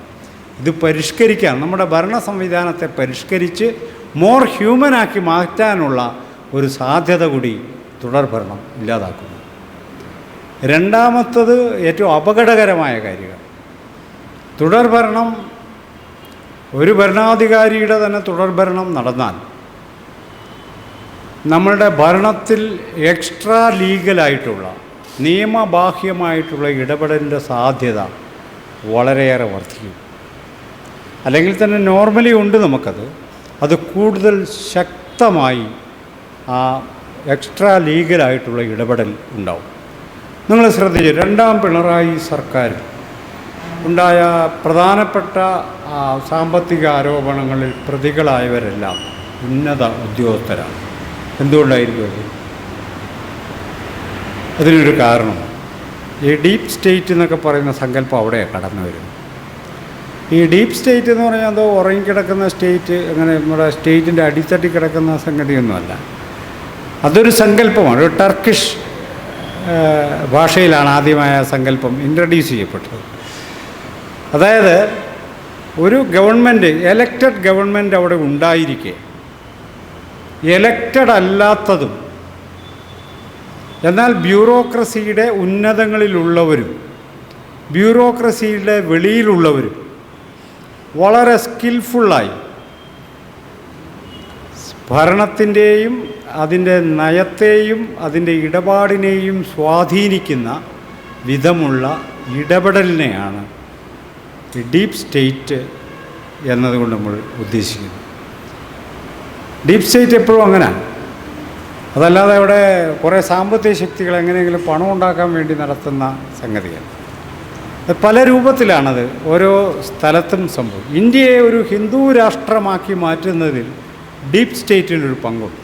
S1: ഇത് പരിഷ്കരിക്കാൻ, നമ്മുടെ ഭരണ സംവിധാനത്തെ പരിഷ്കരിച്ച് മോർ ഹ്യൂമനാക്കി മാറ്റാനുള്ള ഒരു സാധ്യത കൂടി തുടർഭരണം ഇല്ലാതാക്കുന്നു. രണ്ടാമത്തത് ഏറ്റവും അപകടകരമായ കാര്യങ്ങൾ. തുടർഭരണം, ഒരു ഭരണാധികാരിയുടെ തന്നെ തുടർഭരണം നടന്നാൽ നമ്മളുടെ ഭരണത്തിൽ എക്സ്ട്രാ ലീഗലായിട്ടുള്ള, നിയമബാഹ്യമായിട്ടുള്ള ഇടപെടലിൻ്റെ സാധ്യത വളരെയേറെ വർദ്ധിക്കും. അല്ലെങ്കിൽ തന്നെ നോർമലി ഉണ്ട് നമുക്കത്. അത് കൂടുതൽ ശക്തമായി ആ എക്സ്ട്രാ ലീഗലായിട്ടുള്ള ഇടപെടൽ ഉണ്ടാവും. നിങ്ങൾ ശ്രദ്ധിച്ചു, രണ്ടാം പിണറായി സർക്കാർ ഉണ്ടായ പ്രധാനപ്പെട്ട സാമ്പത്തിക ആരോപണങ്ങളിൽ പ്രതികളായവരെല്ലാം ഉന്നത ഉദ്യോഗസ്ഥരാണ്. എന്തുകൊണ്ടായിരിക്കും അത്? അതിനൊരു കാരണം, ഈ ഡീപ്പ് സ്റ്റേറ്റ് എന്നൊക്കെ പറയുന്ന സങ്കല്പം അവിടെയാണ് കടന്നു വരുന്നത്. ഈ ഡീപ്പ് സ്റ്റേറ്റ് എന്ന് പറഞ്ഞാൽ എന്തോ ഉറങ്ങിക്കിടക്കുന്ന സ്റ്റേറ്റ്, അങ്ങനെ നമ്മുടെ സ്റ്റേറ്റിൻ്റെ അടിത്തട്ടി കിടക്കുന്ന സംഗതിയൊന്നുമല്ല. അതൊരു സങ്കല്പമാണ്. ഒരു ടർക്കിഷ് ഭാഷയിലാണ് ആദ്യമായ സങ്കല്പം ഇൻട്രൊഡ്യൂസ് ചെയ്യപ്പെട്ടത്. അതായത് ഒരു ഗവൺമെൻറ്, എലക്റ്റഡ് ഗവൺമെൻറ് അവിടെ ഉണ്ടായിരിക്കെ എലക്റ്റഡ് അല്ലാത്തതും എന്നാൽ ബ്യൂറോക്രസിയുടെ ഉന്നതങ്ങളിലുള്ളവരും ബ്യൂറോക്രസിയുടെ വെളിയിലുള്ളവരും വളരെ സ്കിൽഫുള്ളായി ഭരണത്തിൻ്റെയും അതിൻ്റെ നയത്തെയും അതിൻ്റെ ഇടപാടിനെയും സ്വാധീനിക്കുന്ന വിധമുള്ള ഇടപെടലിനെയാണ് ഈ ഡീപ്പ് സ്റ്റേറ്റ് എന്നതുകൊണ്ട് നമ്മൾ ഉദ്ദേശിക്കുന്നത്. ഡീപ്പ് സ്റ്റേറ്റ് എപ്പോഴും അങ്ങനെയാണ്. അതല്ലാതെ അവിടെ കുറേ സാമ്പത്തിക ശക്തികൾ എങ്ങനെയെങ്കിലും പണം ഉണ്ടാക്കാൻ വേണ്ടി നടത്തുന്ന സംഗതിയാണ്. അത് പല രൂപത്തിലാണത് ഓരോ സ്ഥലത്തും സംഭവം. ഇന്ത്യയെ ഒരു ഹിന്ദു രാഷ്ട്രമാക്കി മാറ്റുന്നതിൽ ഡീപ്പ് സ്റ്റേറ്റിനൊരു പങ്കുണ്ട്.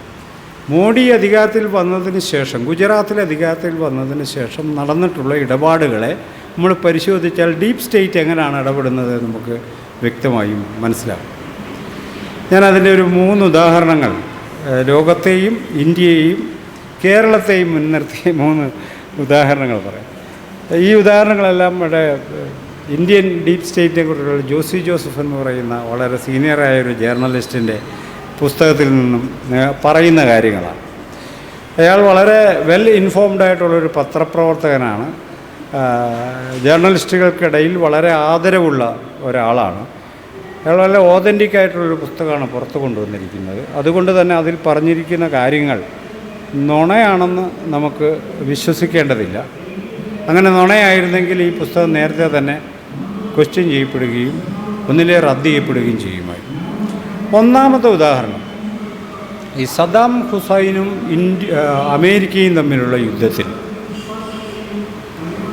S1: മോഡി അധികാരത്തിൽ വന്നതിന് ശേഷം, ഗുജറാത്തിൽ അധികാരത്തിൽ വന്നതിന് ശേഷം നടന്നിട്ടുള്ള ഇടപാടുകളെ നമ്മൾ പരിശോധിച്ചാൽ ഡീപ്പ് സ്റ്റേറ്റ് എങ്ങനെയാണ് ഇടപെടുന്നത് നമുക്ക് വ്യക്തമായും മനസ്സിലാകും. ഞാനതിൻ്റെ ഒരു 3 ഉദാഹരണങ്ങൾ, ലോകത്തെയും ഇന്ത്യയെയും കേരളത്തെയും മുൻനിർത്തി 3 ഉദാഹരണങ്ങൾ പറയാം. ഈ ഉദാഹരണങ്ങളെല്ലാം ഇവിടെ ഇന്ത്യൻ ഡീപ്പ് സ്റ്റേറ്റിനെ കുറിച്ചുള്ള ജോസി ജോസഫ് എന്ന് പറയുന്ന വളരെ സീനിയറായ ഒരു ജേർണലിസ്റ്റിൻ്റെ പുസ്തകത്തിൽ നിന്നും പറയുന്ന കാര്യങ്ങളാണ്. അയാൾ വളരെ വെൽ ഇൻഫോംഡ് ആയിട്ടുള്ളൊരു പത്രപ്രവർത്തകനാണ്. ജേർണലിസ്റ്റുകൾക്കിടയിൽ വളരെ ആദരവുള്ള ഒരാളാണ്. അയാൾ വളരെ ഓതൻറ്റിക് ആയിട്ടുള്ളൊരു പുസ്തകമാണ് പുറത്ത് കൊണ്ടുവന്നിരിക്കുന്നത്. അതുകൊണ്ട് തന്നെ അതിൽ പറഞ്ഞിരിക്കുന്ന കാര്യങ്ങൾ നുണയാണെന്ന് നമുക്ക് വിശ്വസിക്കേണ്ടതില്ല. അങ്ങനെ നുണയായിരുന്നെങ്കിൽ ഈ പുസ്തകം നേരത്തെ തന്നെ ക്വസ്റ്റ്യൻ ചെയ്യപ്പെടുകയും ഒന്നിലെ റദ്ദ് ചെയ്യപ്പെടുകയും ചെയ്യുമായിരുന്നു. ഒന്നാമത്തെ ഉദാഹരണം, ഈ സദ്ദാം ഹുസൈനും അമേരിക്കയും തമ്മിലുള്ള യുദ്ധത്തിൽ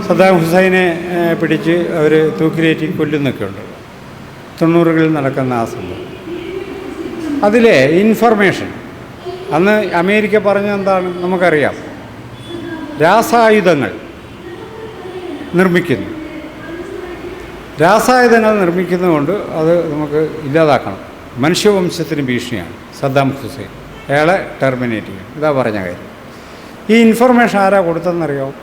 S1: സദ്ദാം ഹുസൈനെ പിടിച്ച് അവർ തൂക്കിലേറ്റി കൊല്ലുന്നൊക്കെ ഉണ്ട്. 90കളിൽ നടക്കുന്ന ആ സംഭവം. അതിലെ ഇൻഫർമേഷൻ അന്ന് അമേരിക്ക പറഞ്ഞത് എന്താണ് നമുക്കറിയാം. രാസായുധങ്ങൾ നിർമ്മിക്കുന്നു. രാസായുധങ്ങൾ നിർമ്മിക്കുന്നതുകൊണ്ട് അത് നമുക്ക് ഇല്ലാതാക്കണം. മനുഷ്യവംശത്തിന് ഭീഷണിയാണ് സദ്ദാം ഹുസൈൻ. അയാളെ ടെർമിനേറ്റ് ചെയ്യണം. ഇതാ പറഞ്ഞ കാര്യം. ഈ ഇൻഫർമേഷൻ ആരാ കൊടുത്തതെന്നറിയാമോ?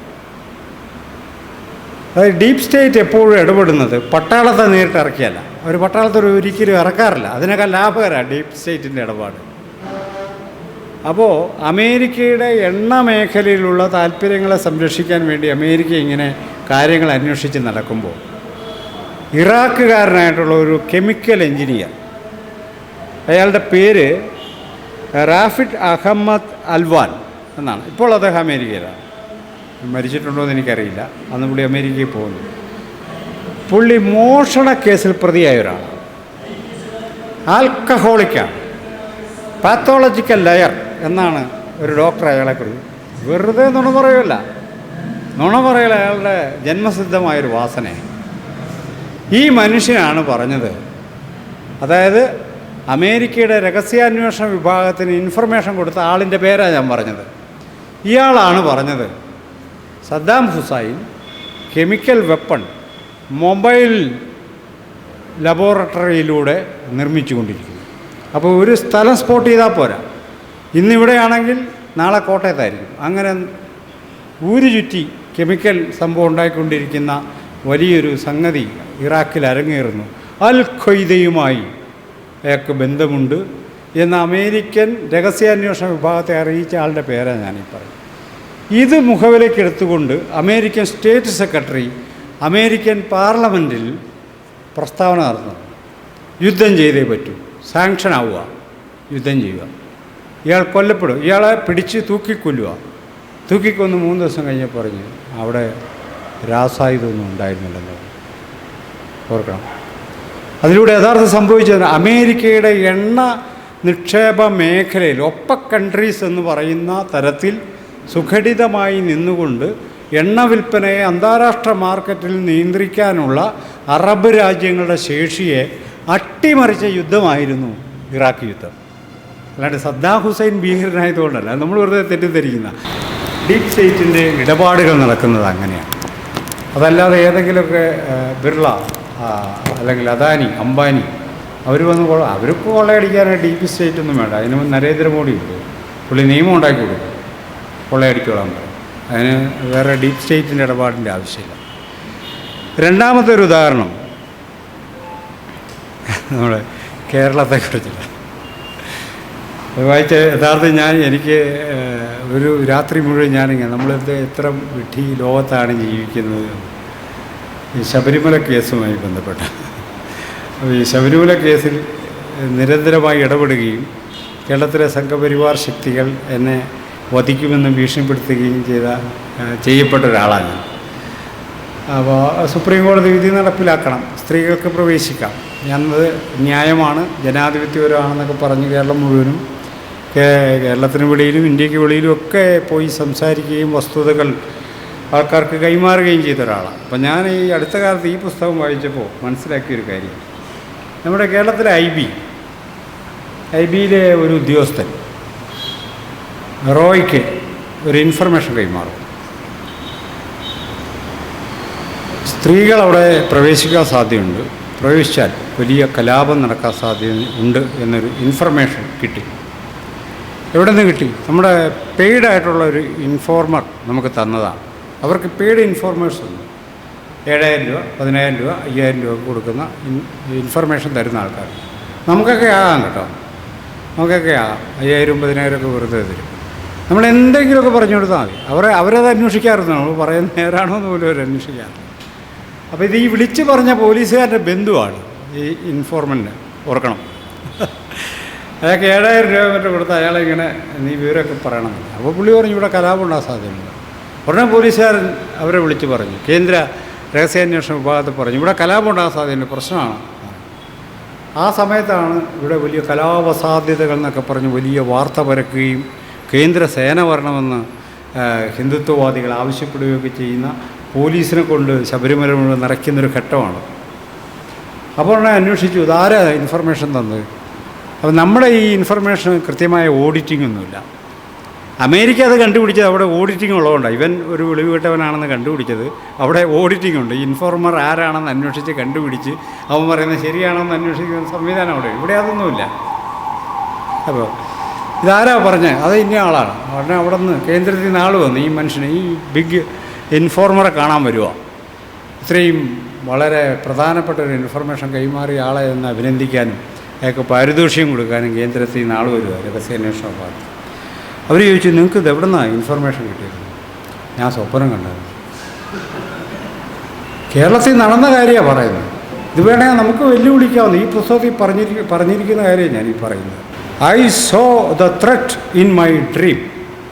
S1: അതായത് ഡീപ്പ് സ്റ്റേറ്റ് എപ്പോഴും ഇടപെടുന്നത് പട്ടാളത്തെ നേരിട്ട് ഇറക്കിയല്ല. അവർ പട്ടാളത്തെ ഒരിക്കലും ഇറക്കാറില്ല. അതിനൊക്കെ ലാഭകരമാണ് ഡീപ്പ് സ്റ്റേറ്റിൻ്റെ ഇടപാട്. അപ്പോൾ അമേരിക്കയുടെ എണ്ണ മേഖലയിലുള്ള താല്പര്യങ്ങളെ സംരക്ഷിക്കാൻ വേണ്ടി അമേരിക്ക ഇങ്ങനെ കാര്യങ്ങൾ അന്വേഷിച്ച് നടക്കുമ്പോൾ ഇറാഖുകാരനായിട്ടുള്ള ഒരു കെമിക്കൽ എഞ്ചിനീയർ, അയാളുടെ പേര് റാഫിഡ് അഹമ്മദ് അൽവാൻ എന്നാണ്. ഇപ്പോൾ അദ്ദേഹം അമേരിക്കയിലാണ്. മരിച്ചിട്ടുണ്ടോ എന്ന് എനിക്കറിയില്ല. അന്ന് പുള്ളി അമേരിക്കയിൽ പോകുന്നു. പുള്ളി മോഷണ കേസിൽ പ്രതിയായ ഒരാളാണ്. ആൽക്കഹോളിക്കാണ്, പാത്തോളജിക്കൽ ലയർ എന്നാണ് ഒരു ഡോക്ടർ അയാളെ കുറിച്ച്. വെറുതെ നുണ പറയുമല്ല, നുണ പറയൽ അയാളുടെ ജന്മസിദ്ധമായൊരു വാസനയാണ്. ഈ മനുഷ്യനാണ് പറഞ്ഞത്, അതായത് അമേരിക്കയുടെ രഹസ്യാന്വേഷണ വിഭാഗത്തിന് ഇൻഫർമേഷൻ കൊടുത്ത ആളിൻ്റെ പേരാണ് ഞാൻ പറഞ്ഞത്. ഇയാളാണ് പറഞ്ഞത് Saddam Hussein chemical weapon mobile ലബോറട്ടറിയിലൂടെ നിർമ്മിച്ചുകൊണ്ടിരിക്കുന്നു. അപ്പോൾ ഒരു സ്ഥലം സ്പോട്ട് ചെയ്താൽ പോരാ, ഇന്നിവിടെയാണെങ്കിൽ നാളെ കോട്ടയത്തായിരിക്കും. അങ്ങനെ ഊരു ചുറ്റി കെമിക്കൽ സംഭവം ഉണ്ടായിക്കൊണ്ടിരിക്കുന്ന വലിയൊരു സംഗതി ഇറാഖിൽ അരങ്ങേറുന്നു. അൽ ഖ്വയ്ദയുമായി അയാൾക്ക് ബന്ധമുണ്ട് എന്ന് അമേരിക്കൻ രഹസ്യാന്വേഷണ വിഭാഗത്തെ അറിയിച്ച ആളുടെ പേരാണ് ഞാനീ പറയും. ഇത് മുഖവിലക്കെടുത്തുകൊണ്ട് അമേരിക്കൻ സ്റ്റേറ്റ് സെക്രട്ടറി അമേരിക്കൻ പാർലമെൻറ്റിൽ പ്രസ്താവന നടത്തുന്നു. യുദ്ധം ചെയ്തേ പറ്റൂ, സാങ്ഷൻ ആവുക, യുദ്ധം ചെയ്യുക. ഇയാൾ കൊല്ലപ്പെടും, ഇയാളെ പിടിച്ച് തൂക്കിക്കൊല്ലുക. തൂക്കിക്കൊന്ന് 3 ദിവസം കഴിഞ്ഞ് പറഞ്ഞ് അവിടെ രാസായുധമൊന്നും ഉണ്ടായിരുന്നില്ലെന്ന് ഓർക്കണം. അതിലൂടെ യഥാർത്ഥം സംഭവിച്ചത് അമേരിക്കയുടെ എണ്ണ നിക്ഷേപ മേഖലയിൽ ഒപ്പക് കൺട്രീസ് എന്ന് പറയുന്ന തരത്തിൽ സുഘടിതമായി നിന്നുകൊണ്ട് എണ്ണ വിൽപ്പനയെ അന്താരാഷ്ട്ര മാർക്കറ്റിൽ നിയന്ത്രിക്കാനുള്ള അറബ് രാജ്യങ്ങളുടെ ശേഷിയെ അട്ടിമറിച്ച യുദ്ധമായിരുന്നു ഇറാഖ് യുദ്ധം. അല്ലാണ്ട് സദ്ദാം ഹുസൈൻ ഭീകരനായതുകൊണ്ടല്ല, നമ്മൾ വെറുതെ തെറ്റിദ്ധരിക്കുന്ന. ഡീപ് സ്റ്റേറ്റിൻ്റെ ഇടപാടുകൾ നടക്കുന്നത് അങ്ങനെയാണ്. അതല്ലാതെ ഏതെങ്കിലുമൊക്കെ ബിർള അല്ലെങ്കിൽ അദാനി, അംബാനി അവർ വന്ന് അവർക്ക് കൊള്ളയടിക്കാനായിട്ട് ഡീപ് സ്റ്റേറ്റ് ഒന്നും വേണ്ട. അതിന് നരേന്ദ്രമോദി ഉണ്ട്, പുള്ളി നിയമം ഉണ്ടാക്കി കൊടുക്കും, കൊള്ളയടിച്ചോളാൻ പറയും. അതിന് വേറെ ഡീപ് സ്റ്റേറ്റിൻ്റെ ഇടപാടിൻ്റെ ആവശ്യമില്ല. രണ്ടാമത്തെ ഒരു ഉദാഹരണം നമ്മുടെ കേരളത്തെക്കുറിച്ചില്ല. വായിച്ച യഥാർത്ഥം എനിക്ക് ഒരു രാത്രി മുഴുവൻ ഞാനിങ്ങനെ നമ്മളിത് എത്ര വിഡ്ഢി ലോകത്താണ് ജീവിക്കുന്നത്. ഈ ശബരിമല കേസുമായി ബന്ധപ്പെട്ട അപ്പോൾ ഈ ശബരിമല കേസിൽ നിരന്തരമായി ഇടപെടുകയും കേരളത്തിലെ സംഘപരിവാർ ശക്തികൾ എന്നെ വധിക്കുമെന്ന് ഭീഷണിപ്പെടുത്തുകയും ചെയ്യപ്പെട്ട ഒരാളാണ് ഞാൻ. അപ്പോൾ സുപ്രീം കോടതി വിധി നടപ്പിലാക്കണം, സ്ത്രീകൾക്ക് പ്രവേശിക്കാം എന്നത് ന്യായമാണ്, ജനാധിപത്യപരമാണെന്നൊക്കെ പറഞ്ഞ് കേരളം മുഴുവനും കേരളത്തിന് വെളിയിലും ഇന്ത്യക്ക് വെളിയിലും ഒക്കെ പോയി സംസാരിക്കുകയും വസ്തുതകൾ ആൾക്കാർക്ക് കൈമാറുകയും ചെയ്ത ഒരാളാണ്. അപ്പം ഞാൻ ഈ അടുത്ത കാലത്ത് ഈ പുസ്തകം വായിച്ചപ്പോൾ മനസ്സിലാക്കിയൊരു കാര്യം, നമ്മുടെ കേരളത്തിലെ ഐ ബിയിലെ ഒരു ഉദ്യോഗസ്ഥൻ റോയ്ക്ക് ഒരു ഇൻഫർമേഷൻ കൈമാറും. സ്ത്രീകൾ അവിടെ പ്രവേശിക്കാൻ സാധ്യതയുണ്ട്, പ്രവേശിച്ചാൽ വലിയ കലാപം നടക്കാൻ സാധ്യത ഉണ്ട് എന്നൊരു ഇൻഫർമേഷൻ കിട്ടി. എവിടെ നിന്ന് കിട്ടി? നമ്മുടെ പെയ്ഡായിട്ടുള്ള ഒരു ഇൻഫോർമർ നമുക്ക് തന്നതാണ്. അവർക്ക് പെയ്ഡ് ഇൻഫോർമേഴ്സ് ഉണ്ട്. 7,000 രൂപ, 10,000 രൂപ, 5,000 രൂപ കൊടുക്കുന്ന ഇൻഫർമേഷൻ തരുന്ന ആൾക്കാർ. നമുക്കൊക്കെ ആകാം കേട്ടോ, നമുക്കൊക്കെ ആകാം. 5,000, 10,000 ഒക്കെ വെറുതെ തരും. നമ്മൾ എന്തെങ്കിലുമൊക്കെ പറഞ്ഞു കൊടുത്താൽ മതി. അവരത് അന്വേഷിക്കാറുണ്ട്, നമ്മൾ പറയുന്നത് നേരാണോ എന്ന് പോലും അവർ അന്വേഷിക്കാറ്. അപ്പോൾ ഇത് ഈ വിളിച്ച് പറഞ്ഞ പോലീസുകാരുടെ ബന്ധുവാണ് ഈ ഇൻഫോർമൻ്റ്, ഓർക്കണം. അയാൾക്ക് 7,000 രൂപ മറ്റോ കൊടുത്ത് അയാളിങ്ങനെ നീ വിവരമൊക്കെ പറയണമെന്ന്. അപ്പോൾ പുള്ളി പറഞ്ഞു ഇവിടെ കലാപം ഉണ്ടാകാൻ സാധ്യതയുണ്ട്. ഉടനെ പോലീസുകാരൻ അവരെ വിളിച്ച് പറഞ്ഞു, കേന്ദ്ര രഹസ്യാന്വേഷണ വിഭാഗത്തിൽ പറഞ്ഞു ഇവിടെ കലാപം ഉണ്ടാകാൻ സാധ്യതയുണ്ട്, പ്രശ്നമാണ്. ആ സമയത്താണ് ഇവിടെ വലിയ കലാപ സാധ്യതകൾ എന്നൊക്കെ പറഞ്ഞ് വലിയ വാർത്ത പരക്കുകയും കേന്ദ്ര സേന വരണമെന്ന് ഹിന്ദുത്വവാദികൾ ആവശ്യപ്പെടുകയൊക്കെ ചെയ്യുന്ന പോലീസിനെ കൊണ്ട് ശബരിമല മുഴുവൻ നിറയ്ക്കുന്നൊരു ഘട്ടമാണ്. അപ്പോൾ ഉടനെ അന്വേഷിച്ചു ഇതാരാ ഇൻഫർമേഷൻ തന്നത്. അപ്പോൾ നമ്മുടെ ഈ ഇൻഫർമേഷൻ കൃത്യമായ ഓഡിറ്റിംഗ് ഒന്നുമില്ല. അമേരിക്ക അത് കണ്ടുപിടിച്ചത് അവിടെ ഓഡിറ്റിംഗ് ഉള്ളതുകൊണ്ടാണ്. ഇവൻ ഒരു വെളിവ് കേട്ടവനാണെന്ന് കണ്ടുപിടിച്ചത് അവിടെ ഓഡിറ്റിംഗ് ഉണ്ട്. ഇൻഫോർമർ ആരാണെന്ന് അന്വേഷിച്ച് കണ്ടുപിടിച്ച് അവൻ പറയുന്നത് ശരിയാണെന്ന് അന്വേഷിക്കുന്ന സംവിധാനം അവിടെ. ഇവിടെ അതൊന്നുമില്ല. അപ്പോൾ ഇതാരാ പറഞ്ഞത്? അത് ഇന്ന ആളാണ്. ഉടനെ അവിടെ നിന്ന് കേന്ദ്രത്തിൽ നിന്ന് ആൾ വന്നു ഈ മനുഷ്യനെ, ഈ ബിഗ് ഇൻഫോർമറെ കാണാൻ വരുക. ഇത്രയും വളരെ പ്രധാനപ്പെട്ട ഒരു ഇൻഫർമേഷൻ കൈമാറിയ ആളെ എന്ന് അഭിനന്ദിക്കാനും അയാൾക്ക് പാരിതോഷികം കൊടുക്കാനും കേന്ദ്രത്തിൽ നിന്ന് ആൾ വരിക, രഹസ്യാന്വേഷണ വിഭാഗം. അവർ ചോദിച്ചു നിങ്ങൾക്ക് ഇത് എവിടെ നിന്നാണ് ഇൻഫർമേഷൻ കിട്ടിയത്? ഞാൻ സ്വപ്നം കണ്ടത്. കേരളത്തിൽ നടന്ന കാര്യമാണ് പറയുന്നത്. ഇത് വേണമെങ്കിൽ നമുക്ക് വെല്ലുവിളിക്കാവുന്ന ഈ പുസ്തകത്തിൽ പറഞ്ഞിരിക്കുന്ന കാര്യം ഞാൻ ഈ പറയുന്നത്. I so the threat in my dream.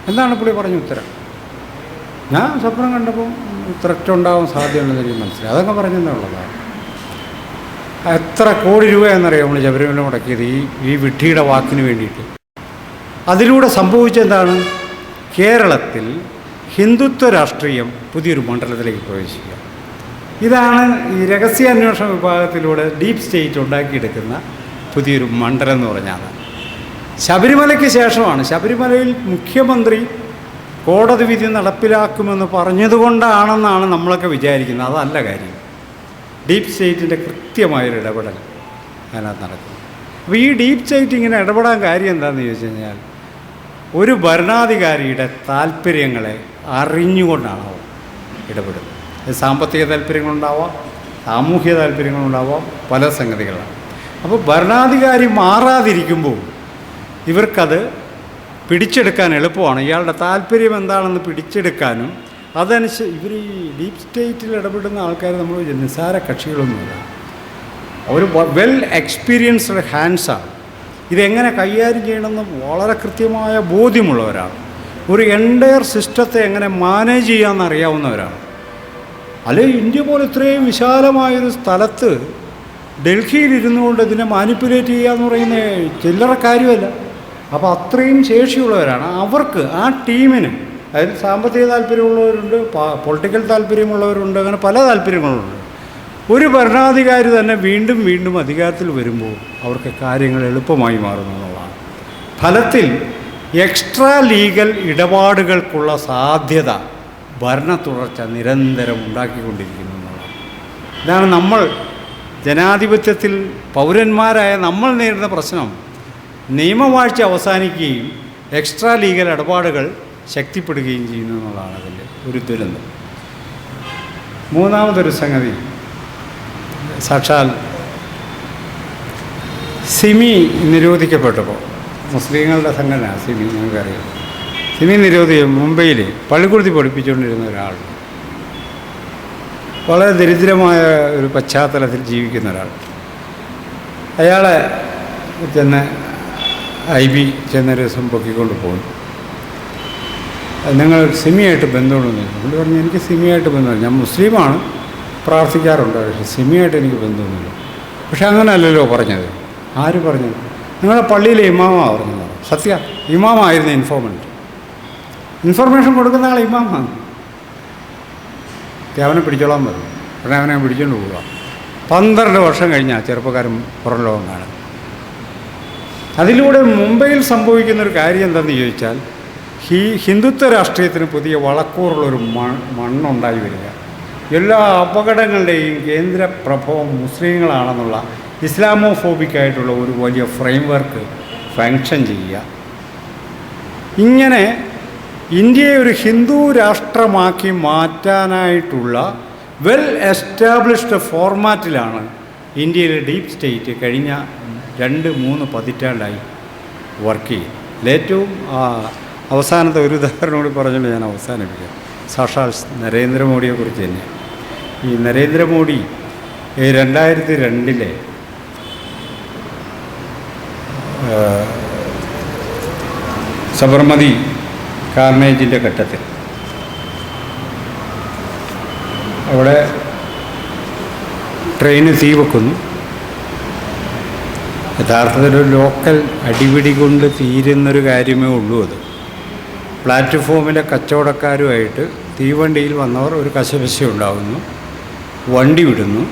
S1: എന്താണ് പുള്ളി പറഞ്ഞ ഉത്തരം? ഞാൻ സ്വപ്നം കണ്ടപ്പോൾ ത്രെറ്റ് ഉണ്ടാവാൻ സാധ്യതയുണ്ടെന്ന് എനിക്ക് മനസ്സിലായി. അതൊക്കെ പറഞ്ഞെന്നുള്ളതാണ്. എത്ര കോടി രൂപയെന്നറിയാം നമ്മൾ ശബരിമല മുടക്കിയത് ഈ വിഡ്ഢിയുടെ വാക്കിന് വേണ്ടിയിട്ട്. അതിലൂടെ സംഭവിച്ചെന്താണ്? കേരളത്തിൽ ഹിന്ദുത്വ രാഷ്ട്രീയം പുതിയൊരു മണ്ഡലത്തിലേക്ക് പ്രവേശിക്കുക. ഇതാണ് ഈ രഹസ്യാന്വേഷണ വിഭാഗത്തിലൂടെ ഡീപ്പ് സ്റ്റേറ്റ് ഉണ്ടാക്കിയെടുക്കുന്ന പുതിയൊരു മണ്ഡലം എന്ന് പറഞ്ഞാൽ. ശബരിമലയ്ക്ക് ശേഷമാണ്. ശബരിമലയിൽ മുഖ്യമന്ത്രി കോടതി വിധി നടപ്പിലാക്കുമെന്ന് പറഞ്ഞതുകൊണ്ടാണെന്നാണ് നമ്മളൊക്കെ വിചാരിക്കുന്നത്. അതല്ല കാര്യം. ഡീപ്പ് സ്റ്റേറ്റിൻ്റെ കൃത്യമായൊരു ഇടപെടൽ അതിനകത്ത് നടക്കുന്നു. അപ്പോൾ ഈ ഡീപ്പ് സ്റ്റേറ്റ് ഇങ്ങനെ ഇടപെടാൻ കാര്യം എന്താണെന്ന് ചോദിച്ചു കഴിഞ്ഞാൽ, ഒരു ഭരണാധികാരിയുടെ താല്പര്യങ്ങളെ അറിഞ്ഞുകൊണ്ടാണ് അവർ ഇടപെടുന്നത്. സാമ്പത്തിക താല്പര്യങ്ങളുണ്ടാവാം, സാമൂഹ്യ താല്പര്യങ്ങളുണ്ടാവാം, പല സംഗതികളാണ്. അപ്പോൾ ഭരണാധികാരി മാറാതിരിക്കുമ്പോൾ ഇവർക്കത് പിടിച്ചെടുക്കാൻ എളുപ്പമാണ്. ഇയാളുടെ താല്പര്യം എന്താണെന്ന് പിടിച്ചെടുക്കാനും അതനുസരിച്ച് ഇവർ ഈ ഡീപ്പ് സ്റ്റേറ്റിൽ ഇടപെടുന്ന ആൾക്കാർ നമ്മൾ നിസ്സാര കക്ഷികളൊന്നുമില്ല. അവർ വെൽ എക്സ്പീരിയൻസ്ഡ് ഹാൻഡ്സാണ്. ഇതെങ്ങനെ കൈകാര്യം ചെയ്യണമെന്ന് വളരെ കൃത്യമായ ബോധ്യമുള്ളവരാണ്. ഒരു എൻ്റയർ സിസ്റ്റത്തെ എങ്ങനെ മാനേജ് ചെയ്യാമെന്ന് അറിയാവുന്നവരാണ്. അല്ലെങ്കിൽ ഇന്ത്യ പോലെ ഇത്രയും വിശാലമായൊരു സ്ഥലത്ത് ഡൽഹിയിൽ ഇരുന്നുകൊണ്ട് ഇതിനെ മാനിപ്പുലേറ്റ് ചെയ്യുക എന്ന് പറയുന്നത് ചില്ലറ കാര്യമല്ല. അപ്പോൾ അത്രയും ശേഷിയുള്ളവരാണ്. അവർക്ക് ആ ടീമിന്, അതായത് സാമ്പത്തിക താല്പര്യമുള്ളവരുണ്ട്, പൊളിറ്റിക്കൽ താല്പര്യമുള്ളവരുണ്ട്, അങ്ങനെ പല താല്പര്യങ്ങളുണ്ട്. ഒരു ഭരണാധികാരി തന്നെ വീണ്ടും വീണ്ടും അധികാരത്തിൽ വരുമ്പോൾ അവർക്ക് കാര്യങ്ങൾ എളുപ്പമായി മാറുന്നു എന്നുള്ളതാണ്. ഫലത്തിൽ എക്സ്ട്രാ ലീഗൽ ഇടപാടുകൾക്കുള്ള സാധ്യത ഭരണ തുടർച്ച നിരന്തരം ഉണ്ടാക്കിക്കൊണ്ടിരിക്കുന്നു എന്നുള്ളതാണ്. ഇതാണ് നമ്മൾ ജനാധിപത്യത്തിൽ പൗരന്മാരായ നമ്മൾ നേരിടുന്ന പ്രശ്നം. നിയമവാഴ്ച അവസാനിക്കുകയും എക്സ്ട്രാ ലീഗൽ ഇടപാടുകൾ ശക്തിപ്പെടുകയും ചെയ്യുന്നു എന്നുള്ളതാണ് അതിൻ്റെ ഒരു ദുരന്തം. മൂന്നാമതൊരു സംഗതി, സാക്ഷാൽ സിമി നിരോധിക്കപ്പെട്ടപ്പോൾ, മുസ്ലിങ്ങളുടെ സംഘടന സിമി, നമുക്കറിയാം. സിമി മുംബൈയിൽ പള്ളിക്കുടുത്തി പഠിപ്പിച്ചുകൊണ്ടിരുന്ന ഒരാൾ, വളരെ ദരിദ്രമായ ഒരു പശ്ചാത്തലത്തിൽ ജീവിക്കുന്ന ഒരാൾ. അയാളെ ചെന്ന് IB ചെന്നൊരു ദിവസം പൊക്കിക്കൊണ്ട് പോകുന്നു. നിങ്ങൾ സിമിയായിട്ട് ബന്ധമുണ്ടെന്ന് ചോദിച്ചു. പുള്ളി പറഞ്ഞു, എനിക്ക് സിമിയായിട്ട് ബന്ധമില്ല, ഞാൻ മുസ്ലിമാണ്, പ്രാർത്ഥിക്കാറുണ്ട്, പക്ഷേ സിമിയായിട്ട് എനിക്ക് ബന്ധമൊന്നുമില്ല. പക്ഷെ അങ്ങനെയല്ലല്ലോ പറഞ്ഞത്. ആര് പറഞ്ഞത്? നിങ്ങളുടെ പള്ളിയിലെ ഇമാമാണ് പറഞ്ഞത്. സത്യ ഇമാമായിരുന്നു ഇൻഫോർമൻറ്റ്. ഇൻഫർമേഷൻ കൊടുക്കുന്ന ആൾ ഇമാമാണ്. അവനെ പിടിച്ചോളാൻ പറഞ്ഞു. ഉടനെ അവനെ പിടിച്ചുകൊണ്ട് പോവുക. 12 വർഷം കഴിഞ്ഞാൽ ചെറുപ്പക്കാരൻ പുറം ലോകം കാണും. അതിലൂടെ മുംബൈയിൽ സംഭവിക്കുന്നൊരു കാര്യം എന്താണെന്ന് ചോദിച്ചാൽ, ഹിന്ദുത്വ രാഷ്ട്രീയത്തിന് പുതിയ വളക്കൂറുള്ളൊരു മണ്ണുണ്ടായി വരിക. എല്ലാ അപകടങ്ങളുടെയും കേന്ദ്ര പ്രഭവം മുസ്ലിങ്ങളാണെന്നുള്ള ഇസ്ലാമോഫോബിക്കായിട്ടുള്ള ഒരു വലിയ ഫ്രെയിംവർക്ക് ഫങ്ഷൻ ചെയ്യുക. ഇങ്ങനെ ഇന്ത്യയെ ഒരു ഹിന്ദു രാഷ്ട്രമാക്കി മാറ്റാനായിട്ടുള്ള വെൽ എസ്റ്റാബ്ലിഷ്ഡ് ഫോർമാറ്റിലാണ് ഇന്ത്യയിലെ ഡീപ്പ് സ്റ്റേറ്റ് കഴിഞ്ഞ 2-3 പതിറ്റാണ്ടായി വർക്ക് ചെയ്യും. ഏറ്റവും അവസാനത്തെ ഒരു ഉദാഹരണം കൂടി പറഞ്ഞുകൊണ്ട് ഞാൻ അവസാനിപ്പിക്കാം. സാക്ഷാൽ നരേന്ദ്രമോദിയെക്കുറിച്ച് തന്നെ. ഈ നരേന്ദ്രമോദി 2002 സബർമതി കാർണേജിൻ്റെ ഘട്ടത്തിൽ അവിടെ ട്രെയിന് തീ വെക്കുന്നു. യഥാർത്ഥത്തിലൊരു ലോക്കൽ അടിപിടി കൊണ്ട് തീരുന്നൊരു കാര്യമേ ഉള്ളൂ. അത് പ്ലാറ്റ്ഫോമിലെ കച്ചവടക്കാരുമായിട്ട് തീവണ്ടിയിൽ വന്നവർ ഒരു കശപിശ ഉണ്ടാകുന്നു, വണ്ടി വിടുന്നു,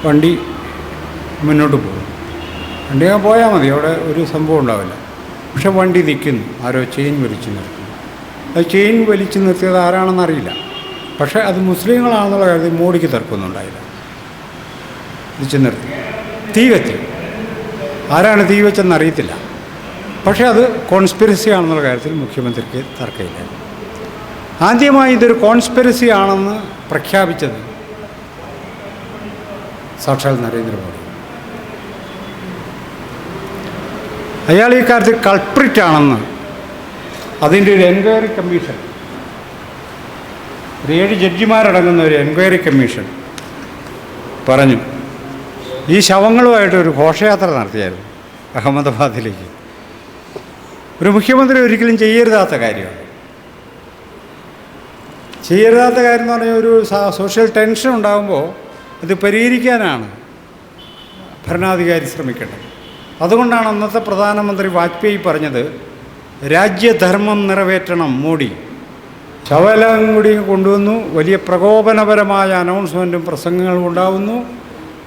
S1: വണ്ടി മുന്നോട്ട് പോകും. വണ്ടി പോയാൽ മതി, അവിടെ ഒരു സംഭവം ഉണ്ടാവില്ല. പക്ഷെ വണ്ടി നിൽക്കുന്നു, ആരോ ചെയിൻ വലിച്ചു നിർത്തുന്നു. അത് ചെയിൻ വലിച്ചു നിർത്തിയത് ആരാണെന്നറിയില്ല. പക്ഷേ അത് മുസ്ലിങ്ങളാണെന്നുള്ള കാര്യത്തിൽ മോഡിക്ക് തർക്കമൊന്നുണ്ടായില്ല. വലിച്ചു നിർത്തി, തീ വെച്ച്. ആരാണ് തീ വെച്ചെന്ന് അറിയത്തില്ല. പക്ഷേ അത് കോൺസ്പിറസി ആണെന്നുള്ള കാര്യത്തിൽ മുഖ്യമന്ത്രിക്ക് തർക്കമില്ല. ആദ്യമായി ഇതൊരു കോൺസ്പിറസി ആണെന്ന് പ്രഖ്യാപിച്ചത് സാക്ഷാൽ നരേന്ദ്രമോദി. അയാൾ ഈ കാര്യത്തിൽ കൾപ്രിറ്റ് ആണെന്ന് അതിൻ്റെ ഒരു എൻക്വയറി കമ്മീഷൻ, 7 ജഡ്ജിമാരടങ്ങുന്ന ഒരു എൻക്വയറി കമ്മീഷൻ പറഞ്ഞു. ഈ ശവങ്ങളുമായിട്ടൊരു ഘോഷയാത്ര നടത്തിയായിരുന്നു അഹമ്മദാബാദിലേക്ക്. ഒരു മുഖ്യമന്ത്രി ഒരിക്കലും ചെയ്യരുതാത്ത കാര്യമാണ്. ചെയ്യരുതാത്ത കാര്യം എന്ന് പറഞ്ഞാൽ ഒരു സോഷ്യൽ ടെൻഷൻ ഉണ്ടാകുമ്പോൾ അത് പരിഹരിക്കാനാണ് ഭരണാധികാരി ശ്രമിക്കേണ്ടത്. അതുകൊണ്ടാണ് അന്നത്തെ പ്രധാനമന്ത്രി വാജ്പേയി പറഞ്ഞത്, രാജ്യധർമ്മം നിറവേറ്റണം മോഡി. ശവലം കൂടി കൊണ്ടുവന്നു. വലിയ പ്രകോപനപരമായ അനൗൺസ്മെൻറ്റും പ്രസംഗങ്ങളും ഉണ്ടാകുന്നു.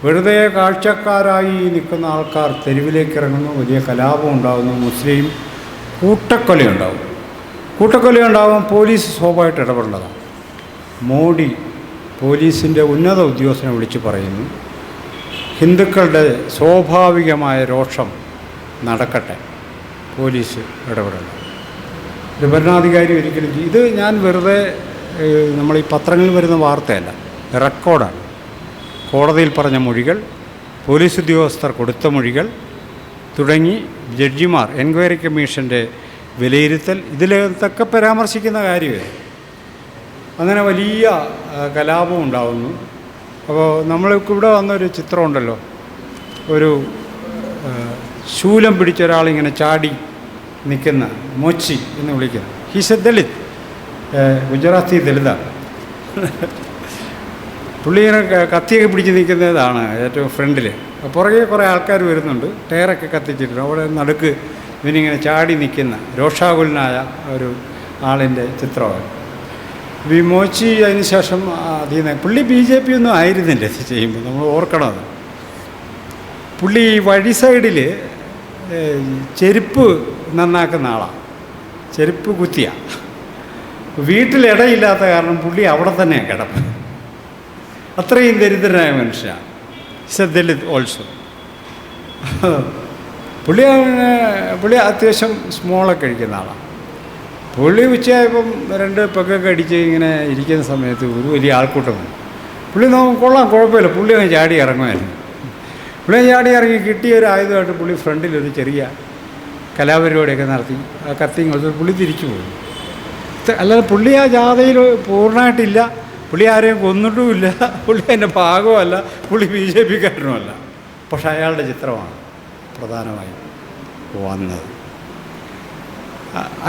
S1: വെറുതെ കാഴ്ചക്കാരായി നിൽക്കുന്ന ആൾക്കാർ തെരുവിലേക്ക് ഇറങ്ങുന്നു. വലിയ കലാപം ഉണ്ടാകുന്നു. മുസ്ലിം കൂട്ടക്കൊലയുണ്ടാവും. പോലീസ് സ്വാഭാവികമായിട്ട് ഇടപെടേണ്ടതാണ്. മോഡി പോലീസിൻ്റെ ഉന്നത ഉദ്യോഗസ്ഥനെ വിളിച്ച് പറയുന്നു, ഹിന്ദുക്കളുടെ സ്വാഭാവികമായ രോഷം നടക്കട്ടെ, പോലീസ് ഇടപെടണം. ഒരു ഭരണാധികാരി ഒരിക്കലും ഇത് ഞാൻ വെറുതെ നമ്മൾ ഈ പത്രങ്ങളിൽ വരുന്ന വാർത്തയല്ല, റെക്കോർഡാണ്. കോടതിയിൽ പറഞ്ഞ മൊഴികൾ, പോലീസ് ഉദ്യോഗസ്ഥർ കൊടുത്ത മൊഴികൾ തുടങ്ങി ജഡ്ജിമാർ, എൻക്വയറി കമ്മീഷൻ്റെ വിലയിരുത്തൽ, ഇതിലൊക്കെ പരാമർശിക്കുന്ന കാര്യമേ. അങ്ങനെ വലിയ കലാപം ഉണ്ടാകുന്നു. അപ്പോൾ നമ്മൾക്കിവിടെ വന്നൊരു ചിത്രമുണ്ടല്ലോ, ഒരു ശൂലം പിടിച്ച ഒരാളിങ്ങനെ ചാടി നിൽക്കുന്ന, മോച്ചി എന്ന് വിളിക്കുന്ന, ഹീസ് എ ദളിത്, ഗുജറാത്തി ദളിതാണ്. പുള്ളി ഇങ്ങനെ കത്തിയൊക്കെ പിടിച്ച് നിൽക്കുന്നതാണ് ഏറ്റവും ഫ്രണ്ടിൽ. പുറകെ കുറേ ആൾക്കാർ വരുന്നുണ്ട്, ടയറൊക്കെ കത്തിച്ചിട്ടുണ്ട്. അവിടെ നടുക്ക് ഇവനിങ്ങനെ ചാടി നിൽക്കുന്ന രോഷാകുലനായ ഒരു ആളിൻ്റെ ചിത്രമാണ്. ഈ മോച്ചി അതിന് ശേഷം പുള്ളി BJP ഒന്നും ആയിരുന്നില്ല ഇത് ചെയ്യുമ്പോൾ, നമ്മൾ ഓർക്കണം അത്. പുള്ളി വഴി സൈഡിൽ ചെരുപ്പ് നന്നാക്കുന്ന ആളാണ്, ചെരുപ്പ് കുത്തിയ. വീട്ടിലിടയില്ലാത്ത കാരണം പുള്ളി അവിടെ തന്നെയാണ് കിടപ്പ്. അത്രയും ദരിദ്രനായ മനുഷ്യനാണ്. It's A Dalit also. പുള്ളി അത്യാവശ്യം സ്മോളൊക്കെ കഴിക്കുന്ന ആളാണ്. പുള്ളി ഉച്ചയായപ്പം 2 പെഗ്ഗൊക്കെ അടിച്ച് ഇങ്ങനെ ഇരിക്കുന്ന സമയത്ത് ഒരു വലിയ ആൾക്കൂട്ടം വന്നു. പുള്ളി കൊള്ളാം, കുഴപ്പമില്ല, പുള്ളി അങ്ങ് ചാടി ഇറങ്ങുമായിരുന്നു. പുള്ളി ചാടി ഇറങ്ങി കിട്ടിയ ഒരു ആയുധമായിട്ട് പുള്ളി ഫ്രണ്ടിലൊരു ചെറിയ കലാപരിപാടിയൊക്കെ നടത്തി. ആ കത്തിയും കൊടുത്ത് പുള്ളി തിരിച്ചു പോയി. അല്ലാതെ പുള്ളി ആ ജാഥയിൽ പൂർണ്ണമായിട്ടില്ല, പുള്ളി ആരെയും കൊന്നിട്ടുമില്ല, പുള്ളി അതിൻ്റെ ഭാഗമല്ല, പുള്ളി BJPക്കാരനുമല്ല. പക്ഷെ അയാളുടെ ചിത്രമാണ് പ്രധാനമായും വന്നത്.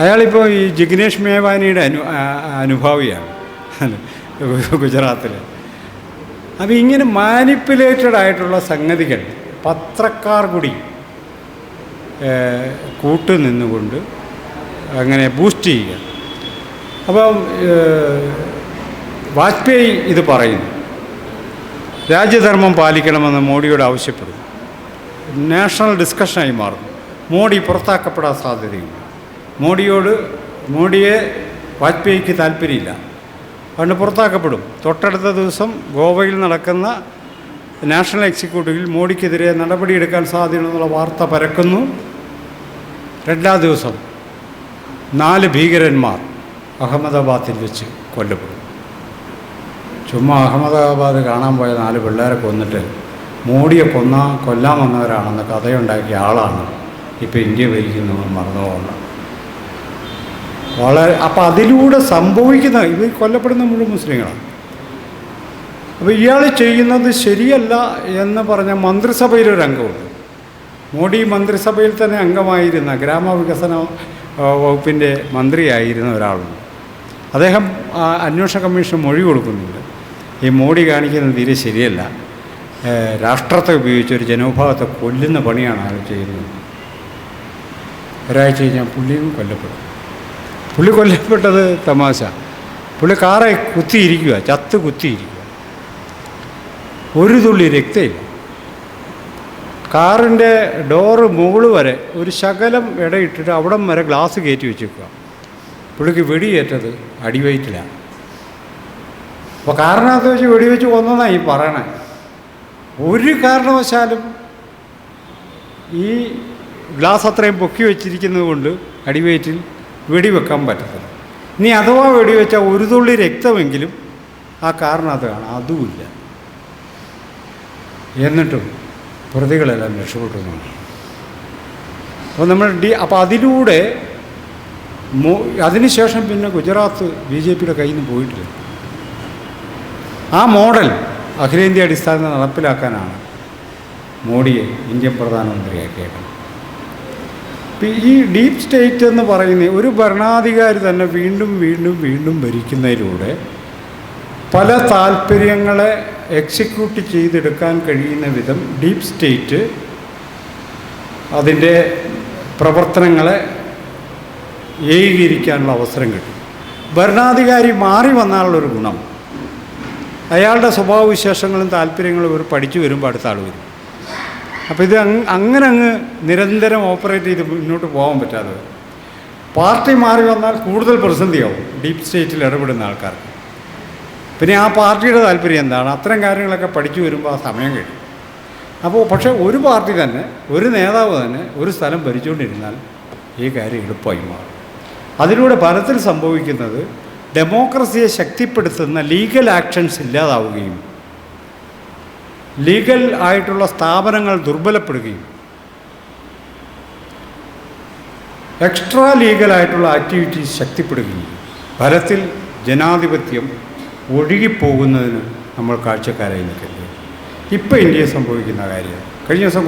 S1: അയാളിപ്പോൾ ഈ ജിഗ്നേഷ് മേവാനിയുടെ അനുഭാവിയാണ് ഗുജറാത്തിൽ. അപ്പോൾ ഇങ്ങനെ മാനിപ്പുലേറ്റഡ് ആയിട്ടുള്ള സംഗതികൾ പത്രക്കാർ കൂടി കൂട്ടുനിന്നുകൊണ്ട് അങ്ങനെ ബൂസ്റ്റ് ചെയ്യുക. അപ്പം വാജ്പേയി ഇത് പറയുന്നു, രാജ്യധർമ്മം പാലിക്കണമെന്ന് മോഡിയോട് ആവശ്യപ്പെടുന്നു. നാഷണൽ ഡിസ്കഷനായി മാറുന്നു. മോഡി പുറത്താക്കപ്പെടാൻ സാധ്യതയുണ്ട്. മോഡിയെ വാജ്പേയിക്ക് താല്പര്യമില്ല, അതുകൊണ്ട് പുറത്താക്കപ്പെടും. തൊട്ടടുത്ത ദിവസം ഗോവയിൽ നടക്കുന്ന നാഷണൽ എക്സിക്യൂട്ടീവിൽ മോഡിക്കെതിരെ നടപടിയെടുക്കാൻ സാധ്യതയെന്നുള്ള വാർത്ത പരക്കുന്നു. 2-ാം ദിവസം 4 ഭീകരന്മാർ അഹമ്മദാബാദിൽ വെച്ച് കൊല്ലപ്പെടും. ചുമ്മാ അഹമ്മദാബാദ് കാണാൻ പോയ 4 പിള്ളേരെ കൊന്നിട്ട് മോഡിയെ കൊല്ലാൻ വന്നവരാണെന്ന് കഥയുണ്ടാക്കിയ ആളാണ് ഇപ്പോൾ ഇന്ത്യ ഭരിക്കുന്നത്, മറന്നുപോകണം. അപ്പോൾ അതിലൂടെ സംഭവിക്കുന്ന ഇവർ കൊല്ലപ്പെടുന്ന മുഴുവൻ മുസ്ലിങ്ങളാണ്. അപ്പോൾ ഇയാൾ ചെയ്യുന്നത് ശരിയല്ല എന്ന് പറഞ്ഞ മന്ത്രിസഭയിലൊരു അംഗമുണ്ട്. മോഡി മന്ത്രിസഭയിൽ തന്നെ അംഗമായിരുന്ന ഗ്രാമവികസന വകുപ്പിൻ്റെ മന്ത്രിയായിരുന്ന ഒരാളുണ്ട്. അദ്ദേഹം അന്വേഷണ കമ്മീഷൻ മൊഴി കൊടുക്കുന്നുണ്ട്, ഈ മോഡി കാണിക്കുന്നത് തീരെ ശരിയല്ല, രാഷ്ട്രത്തെ ഉപയോഗിച്ച് ഒരു ജനവിഭാഗത്തെ കൊല്ലുന്ന പണിയാണ് അയാൾ ചെയ്യുന്നത്. ഒരാഴ്ച കഴിഞ്ഞാൽ പുള്ളിയും കൊല്ലപ്പെടും. പുള്ളി കൊല്ലപ്പെട്ടത് തമാശ, പുള്ളി കാറെ കുത്തിയിരിക്കുക, ചത്ത് കുത്തിയിരിക്കുക, ഒരു തുള്ളി രക്തമില്ല. കാറിൻ്റെ ഡോറ് മുകളിൽ വരെ ഒരു ശകലം ഇടയിട്ടിട്ട് അവിടം വരെ ഗ്ലാസ് കയറ്റി വെച്ചേക്കുക. പുള്ളിക്ക് വെടിയേറ്റത് അടിവയറ്റിലാണ്. അപ്പോൾ കാറിനകത്ത് വെച്ച് വെടിവെച്ച് കൊന്നതാണ് ഈ പറയണേ. ഒരു കാരണവശാലും ഈ ഗ്ലാസ് അത്രയും പൊക്കി വെച്ചിരിക്കുന്നത് കൊണ്ട് അടിവയറ്റിൽ വെടിവെക്കാൻ പറ്റത്തില്ല. ഇനി അഥവാ വെടിവെച്ചാൽ ഒരു തുള്ളി രക്തമെങ്കിലും ആ കാറിനകത്ത് കാണാം, അതുമില്ല. എന്നിട്ടും പ്രതികളെല്ലാം രക്ഷപ്പെട്ടുന്നതാണ്. അപ്പോൾ നമ്മൾ അപ്പോൾ അതിലൂടെ അതിനുശേഷം പിന്നെ ഗുജറാത്ത് BJPയുടെ കയ്യിൽ നിന്ന് പോയിട്ടില്ല. ആ മോഡൽ അഖിലേന്ത്യാ അടിസ്ഥാനത്തിൽ നടപ്പിലാക്കാനാണ് മോഡിയെ ഇന്ത്യൻ പ്രധാനമന്ത്രിയാക്കിയേക്കുന്നത്. ഈ ഡീപ്പ് സ്റ്റേറ്റ് എന്ന് പറയുന്ന ഒരു ഭരണാധികാരി തന്നെ വീണ്ടും വീണ്ടും വീണ്ടും ഭരിക്കുന്നതിലൂടെ പല താല്പര്യങ്ങളെ എക്സിക്യൂട്ട് ചെയ്തെടുക്കാൻ കഴിയുന്ന വിധം ഡീപ്പ് സ്റ്റേറ്റ് അതിൻ്റെ പ്രവർത്തനങ്ങളെ ഏകീകരിക്കാനുള്ള അവസരം കിട്ടും. ഭരണാധികാരി മാറി വന്നാലുള്ളൊരു ഗുണം, അയാളുടെ സ്വഭാവവിശേഷങ്ങളും താല്പര്യങ്ങളും ഇവർ പഠിച്ചു വരുമ്പോൾ അടുത്ത ആൾ വരും. അപ്പോൾ ഇത് അങ്ങനെ നിരന്തരം ഓപ്പറേറ്റ് ചെയ്ത് മുന്നോട്ട് പോകാൻ പറ്റാതെ വരും. പാർട്ടി മാറി വന്നാൽ കൂടുതൽ പ്രതിസന്ധിയാവും ഡീപ്പ് സ്റ്റേറ്റിൽ ഇടപെടുന്ന ആൾക്കാർക്ക്. പിന്നെ ആ പാർട്ടിയുടെ താല്പര്യം എന്താണ്, അത്തരം കാര്യങ്ങളൊക്കെ പഠിച്ചു വരുമ്പോൾ ആ സമയം കഴിയും. അപ്പോൾ പക്ഷേ ഒരു പാർട്ടി തന്നെ, ഒരു നേതാവ് തന്നെ ഒരു സ്ഥലം ഭരിച്ചുകൊണ്ടിരുന്നാൽ ഈ കാര്യം എളുപ്പമായി മാറും. അതിലൂടെ ഫലത്തിൽ സംഭവിക്കുന്നത് ഡെമോക്രസിയെ ശക്തിപ്പെടുത്തുന്ന ലീഗൽ ആക്ഷൻസ് ഇല്ലാതാവുകയും ലീഗൽ ആയിട്ടുള്ള സ്ഥാപനങ്ങൾ ദുർബലപ്പെടുകയും എക്സ്ട്രാ ലീഗലായിട്ടുള്ള ആക്ടിവിറ്റീസ് ശക്തിപ്പെടുകയും ഫലത്തിൽ ജനാധിപത്യം ഒഴുകിപ്പോകുന്നതിന് നമ്മൾ കാഴ്ചക്കാരായി നിൽക്കുന്നത്. ഇപ്പോൾ ഇന്ത്യയിൽ സംഭവിക്കുന്ന കാര്യം കഴിഞ്ഞ ദിവസം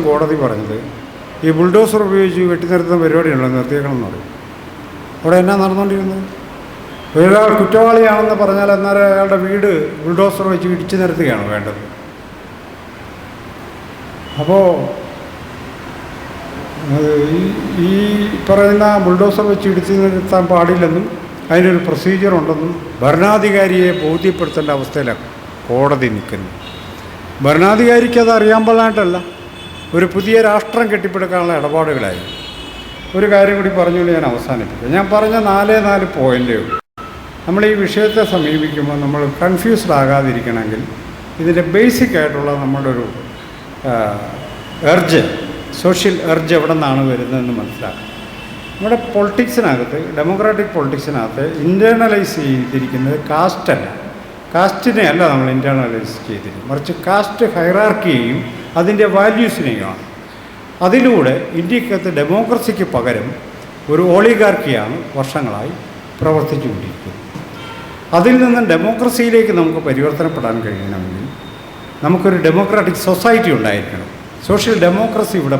S1: കോടതി പറഞ്ഞത് ഈ ബുൾഡോസർ ഉപയോഗിച്ച് വെട്ടിനിർത്തുന്ന പരിപാടിയുണ്ടല്ലോ, നിർത്തിയേക്കണമെന്ന് പറയും. അവിടെ എന്നാ നടന്നുകൊണ്ടിരുന്നത്? ഒരാൾ കുറ്റവാളിയാണെന്ന് പറഞ്ഞാൽ എന്നാൽ അയാളുടെ വീട് ബുൾഡോസർ വെച്ച് ഇടിച്ചു നിരത്തുകയാണോ വേണ്ടത്? അപ്പോൾ ഈ പറയുന്ന ബുൾഡോസർ വെച്ച് ഇടിച്ചു നിർത്താൻ പാടില്ലെന്നും അതിനൊരു പ്രൊസീജിയർ ഉണ്ടെന്നും ഭരണാധികാരിയെ ബോധ്യപ്പെടുത്തേണ്ട അവസ്ഥയിലാണ് കോടതി നിൽക്കുന്നത്. ഭരണാധികാരിക്ക് അത് അറിയാൻ പാടില്ലായിട്ടല്ല, ഒരു പുതിയ രാഷ്ട്രം കെട്ടിപ്പടുക്കാനുള്ള ഇടപാടുകളായി. ഒരു കാര്യം കൂടി പറഞ്ഞുകൊണ്ട് ഞാൻ അവസാനിപ്പിക്കാം. ഞാൻ പറഞ്ഞ 4 പോയിൻ്റേ ഉള്ളൂ. നമ്മൾ ഈ വിഷയത്തെ സമീപിക്കുമ്പോൾ നമ്മൾ കൺഫ്യൂസ്ഡ് ആകാതിരിക്കണമെങ്കിൽ ഇതിൻ്റെ ബേസിക് ആയിട്ടുള്ള നമ്മുടെ ഒരു എർജ്, സോഷ്യൽ എർജ് എവിടെ നിന്നാണ് വരുന്നതെന്ന് മനസ്സിലാക്കാം. നമ്മുടെ പൊളിറ്റിക്സിനകത്ത്, ഡെമോക്രാറ്റിക് പൊളിറ്റിക്സിനകത്ത് ഇൻറ്റേർണലൈസ് ചെയ്തിരിക്കുന്നത് കാസ്റ്റല്ല, കാസ്റ്റിനെ അല്ല നമ്മൾ ഇൻറ്റേർണലൈസ് ചെയ്തിരിക്കുന്നത്, മറിച്ച് കാസ്റ്റ് ഹൈറാർക്കിയെയും അതിൻ്റെ വാല്യൂസിനെയുമാണ്. അതിലൂടെ ഇന്ത്യക്കകത്ത് ഡെമോക്രസിക്ക് പകരം ഒരു ഓളിഗാർക്കിയാണ് വർഷങ്ങളായി പ്രവർത്തിച്ചുകൊണ്ടിരിക്കുന്നത്. അതിൽ നിന്നും ഡെമോക്രസിയിലേക്ക് നമുക്ക് പരിവർത്തനപ്പെടാൻ കഴിയണമെങ്കിൽ നമുക്കൊരു ഡെമോക്രാറ്റിക് സൊസൈറ്റി ഉണ്ടായിരിക്കണം. സോഷ്യൽ ഡെമോക്രസി ഇവിടെ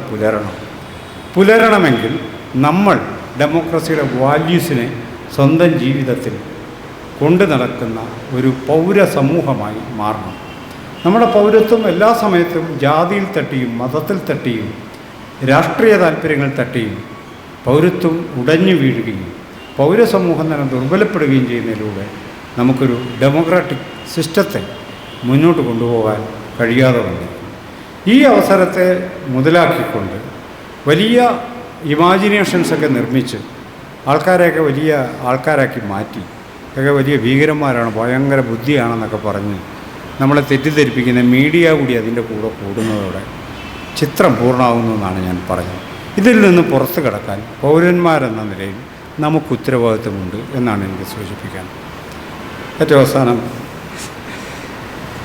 S1: പുലരണമെങ്കിൽ നമ്മൾ ഡെമോക്രസിയുടെ വാല്യൂസിനെ സ്വന്തം ജീവിതത്തിൽ കൊണ്ടു നടക്കുന്ന ഒരു പൗരസമൂഹമായി മാറണം. നമ്മുടെ പൗരത്വം എല്ലാ സമയത്തും ജാതിയിൽ തട്ടിയും മതത്തിൽ തട്ടിയും രാഷ്ട്രീയ താല്പര്യങ്ങൾ തട്ടിയും പൗരത്വം ഉടഞ്ഞു വീഴുകയും പൗരസമൂഹം തന്നെ ദുർബലപ്പെടുകയും ചെയ്യുന്നതിലൂടെ നമുക്കൊരു ഡെമോക്രാറ്റിക് സിസ്റ്റത്തെ മുന്നോട്ട് കൊണ്ടുപോകാൻ കഴിയാതെ വന്നു. ഈ അവസരത്തെ മുതലാക്കിക്കൊണ്ട് വലിയ ഇമാജിനേഷൻസൊക്കെ നിർമ്മിച്ച് ആൾക്കാരെയൊക്കെ വലിയ ആൾക്കാരാക്കി മാറ്റി ഒക്കെ വലിയ ഭീകരന്മാരാണ്, ഭയങ്കര ബുദ്ധിയാണെന്നൊക്കെ പറഞ്ഞ് നമ്മളെ തെറ്റിദ്ധരിപ്പിക്കുന്ന മീഡിയ കൂടി അതിൻ്റെ കൂടെ കൂടുന്നതോടെ ചിത്രം പൂർണ്ണമാകുന്നു എന്നാണ് ഞാൻ പറഞ്ഞത്. ഇതിൽ നിന്ന് പുറത്തു കടക്കാൻ പൗരന്മാരെന്ന നിലയിൽ നമുക്ക് ഉത്തരവാദിത്വമുണ്ട് എന്നാണ് എനിക്ക് സൂചിപ്പിക്കാൻ. ഏറ്റവും അവസാനം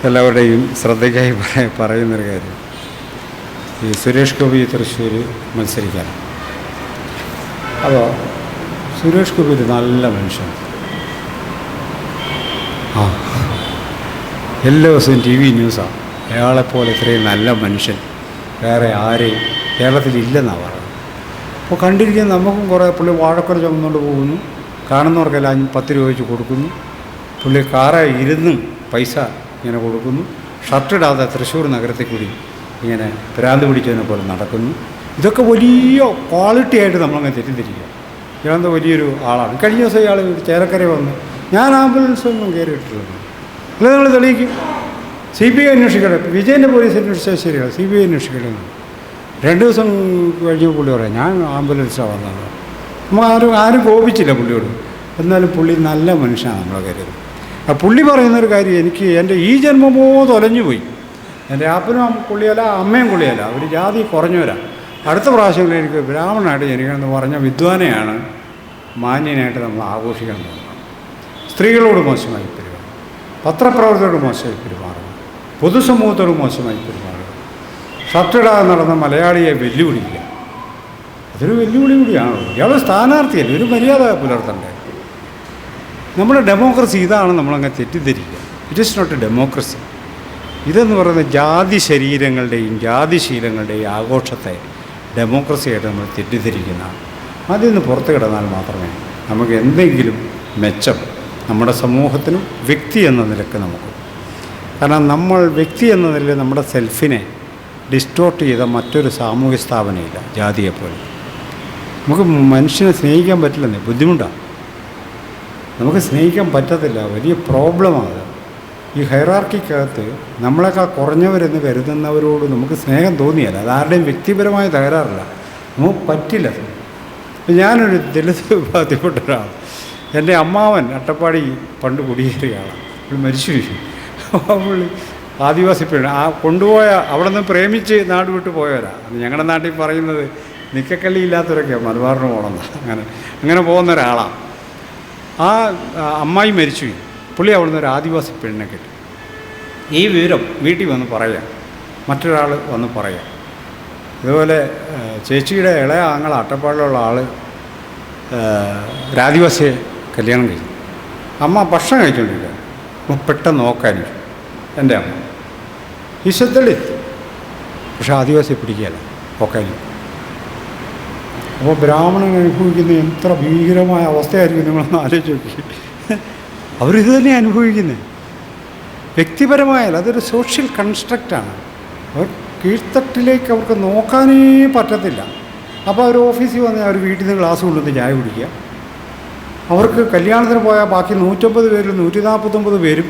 S1: എല്ലാവരുടെയും ശ്രദ്ധയ്ക്കായി പറയുന്നൊരു കാര്യം, ഈ സുരേഷ് ഗോപി തൃശ്ശൂർ മത്സരിക്കാൻ. അപ്പോൾ സുരേഷ് ഗോപി ഒരു നല്ല മനുഷ്യൻ. എല്ലാ ദിവസവും TV ന്യൂസാണ്. അയാളെപ്പോലെ ഇത്രയും നല്ല മനുഷ്യൻ വേറെ ആരെയും കേരളത്തിലില്ലെന്നാണ് പറയുന്നത്. അപ്പോൾ കണ്ടിരിക്കുന്ന നമുക്കും കുറേ, പുള്ളി വാഴക്കൊല ചുമന്നുകൊണ്ട് പോകുന്നു, കാണുന്നവർക്കെല്ലാം 10 രൂപ വെച്ച് കൊടുക്കുന്നു, പുള്ളി കാറിൽ ഇരുന്ന് പൈസ ഇങ്ങനെ കൊടുക്കുന്നു, ഷർട്ടിടാതെ തൃശ്ശൂർ നഗരത്തിൽ കൂടി ഇങ്ങനെ ഭ്രാന്ത് പിടിച്ചതിനെ പോലെ നടക്കുന്നു. ഇതൊക്കെ വലിയ ക്വാളിറ്റി ആയിട്ട് നമ്മളങ്ങ് തെറ്റിദ്ധരിക്കുക. ഇയാളെന്താ വലിയൊരു ആളാണ്. കഴിഞ്ഞ ദിവസം ഇയാൾ ചേലക്കര വന്ന്, ഞാൻ ആംബുലൻസൊന്നും കയറിയിട്ടില്ല. അല്ല, നിങ്ങൾ തെളിയിക്കും. CBI അന്വേഷിക്കട്ടെ. വിജയൻ്റെ പോലീസ് അന്വേഷിച്ചാൽ ശരിയാണ്, CBI അന്വേഷിക്കട്ടെ. 2 ദിവസം കഴിഞ്ഞ് പുള്ളി പറയാം ഞാൻ ആംബുലൻസാണ് വന്നത്. നമ്മൾ ആരും കോപിച്ചില്ല പുള്ളിയോട്. എന്നാലും പുള്ളി നല്ല മനുഷ്യനാണ് നമ്മളെ കരുതുന്നത്. ആ പുള്ളി പറയുന്നൊരു കാര്യം, എനിക്ക് എൻ്റെ ഈ ജന്മമോ തൊലഞ്ഞു പോയി. എൻ്റെ അപ്പനും പുള്ളിയല്ല, അമ്മയും പുള്ളിയല്ല, അവർ ജാതി കുറഞ്ഞവരാണ്. അടുത്ത പ്രാവശ്യങ്ങളിൽ എനിക്ക് ബ്രാഹ്മണനായിട്ട് ജനിക്കണമെന്ന് പറഞ്ഞ വിദ്വാനെയാണ് മാന്യനായിട്ട് നമ്മൾ ആഘോഷിക്കണം. സ്ത്രീകളോട് മോശമായി പെരുമാറുക, പത്രപ്രവർത്തകരോട് മോശമായി പെരുമാറുക, പൊതുസമൂഹത്തോട് മോശമായി പെരുമാറുക, ഷർട്ടിടാതെ നടന്ന മലയാളിയെ വെല്ലുവിളിക്കുക. അതൊരു വെല്ലുവിളി കൂടിയാണോ? ഇയാൾ സ്ഥാനാർത്ഥിയല്ലേ, ഒരു മര്യാദ പുലർത്തണ്ടേ? നമ്മുടെ ഡെമോക്രസി ഇതാണ് നമ്മളങ്ങ് തെറ്റിദ്ധരിക്കുക. It is not a democracy. ഇതെന്ന് പറയുന്നത് ജാതി ശരീരങ്ങളുടെയും ജാതിശീലങ്ങളുടെയും ആഘോഷത്തെ ഡെമോക്രസിയായിട്ട് നമ്മൾ തെറ്റിദ്ധരിക്കുന്നതാണ്. അതിൽ നിന്ന് പുറത്ത് കിടന്നാൽ മാത്രമേ നമുക്ക് എന്തെങ്കിലും മെച്ചം നമ്മുടെ സമൂഹത്തിനും വ്യക്തി എന്ന നിലക്ക് നമുക്ക്. കാരണം നമ്മൾ വ്യക്തി എന്ന നിലയിൽ നമ്മുടെ സെൽഫിനെ ഡിസ്റ്റോർട്ട് ചെയ്ത മറ്റൊരു സാമൂഹ്യ സ്ഥാപനമില്ല ജാതിയെപ്പോലെ. നമുക്ക് മനുഷ്യനെ സ്നേഹിക്കാൻ പറ്റില്ലെന്നേ, ബുദ്ധിമുട്ടാണ്. നമുക്ക് സ്നേഹിക്കാൻ പറ്റത്തില്ല, വലിയ പ്രോബ്ലമാണ്. ഈ ഹൈറാർക്കിക്കകത്ത് നമ്മളെക്കാൾ കുറഞ്ഞവരെന്ന് കരുതുന്നവരോട് നമുക്ക് സ്നേഹം തോന്നിയല്ല, അതാരുടെയും വ്യക്തിപരമായ തകരാറില്ല, നമുക്ക് പറ്റില്ല. ഞാനൊരു ദളിത് വിഭാഗത്തിൽപ്പെട്ട ഒരാൾ. എൻ്റെ അമ്മാവൻ അട്ടപ്പാടി പണ്ട് കുടിയേറിയ ആളാണ്. പുള്ളി മരിച്ചു. പുള്ളി ആദിവാസി പെണ്ണ് കൊണ്ടുപോയ അവിടെ നിന്ന് പ്രേമിച്ച് നാട് വിട്ട് പോയവരാണ്. ഞങ്ങളുടെ നാട്ടിൽ പറയുന്നത് നിക്കക്കള്ളി ഇല്ലാത്തവരൊക്കെയാണ് മലബാറിന് പോകണമെന്ന്. അങ്ങനെ പോകുന്ന ഒരാളാണ്. ആ അമ്മായി മരിച്ചു. പുള്ളി അവിടുന്ന് ഒരു ആദിവാസി പെണ്ണിനെ കിട്ടി. ഈ വിവരം വീട്ടിൽ വന്ന് പറയാം, മറ്റൊരാൾ വന്ന് പറയാം. ഇതുപോലെ ചേച്ചിയുടെ ഇളയ ആങ്ങൾ അട്ടപ്പാടിലുള്ള ആൾ ഒരാദിവാസിയെ കല്യാണം കഴിച്ചു. അമ്മ ഭക്ഷണം കഴിച്ചുകൊണ്ടിരിക്കുക. അപ്പം പെട്ടെന്ന് നോക്കാൻ എൻ്റെ അമ്മ ഈശ്വരത്തളിത്ത്, പക്ഷെ ആദിവാസിയെ പിടിക്കുകയല്ല, നോക്കാൻ. അപ്പോൾ ബ്രാഹ്മണൻ അനുഭവിക്കുന്ന എത്ര ഭീകരമായ അവസ്ഥയായിരിക്കും നിങ്ങളൊന്ന് ആലോചിച്ച് നോക്കി. അവരിത് തന്നെ അനുഭവിക്കുന്നത് വ്യക്തിപരമായാലും. അതൊരു സോഷ്യൽ കൺസ്ട്രക്റ്റാണ്. അവർ കീഴ്ത്തട്ടിലേക്ക് അവർക്ക് നോക്കാനേ പറ്റത്തില്ല. അപ്പോൾ അവർ ഓഫീസിൽ വന്നാൽ അവർ വീട്ടിൽ നിന്ന് ഗ്ലാസ് കൊണ്ടുവന്ന് ചായ കുടിക്കുക. അവർക്ക് കല്യാണത്തിന് പോയാൽ ബാക്കി 150 പേരിൽ 149 പേരും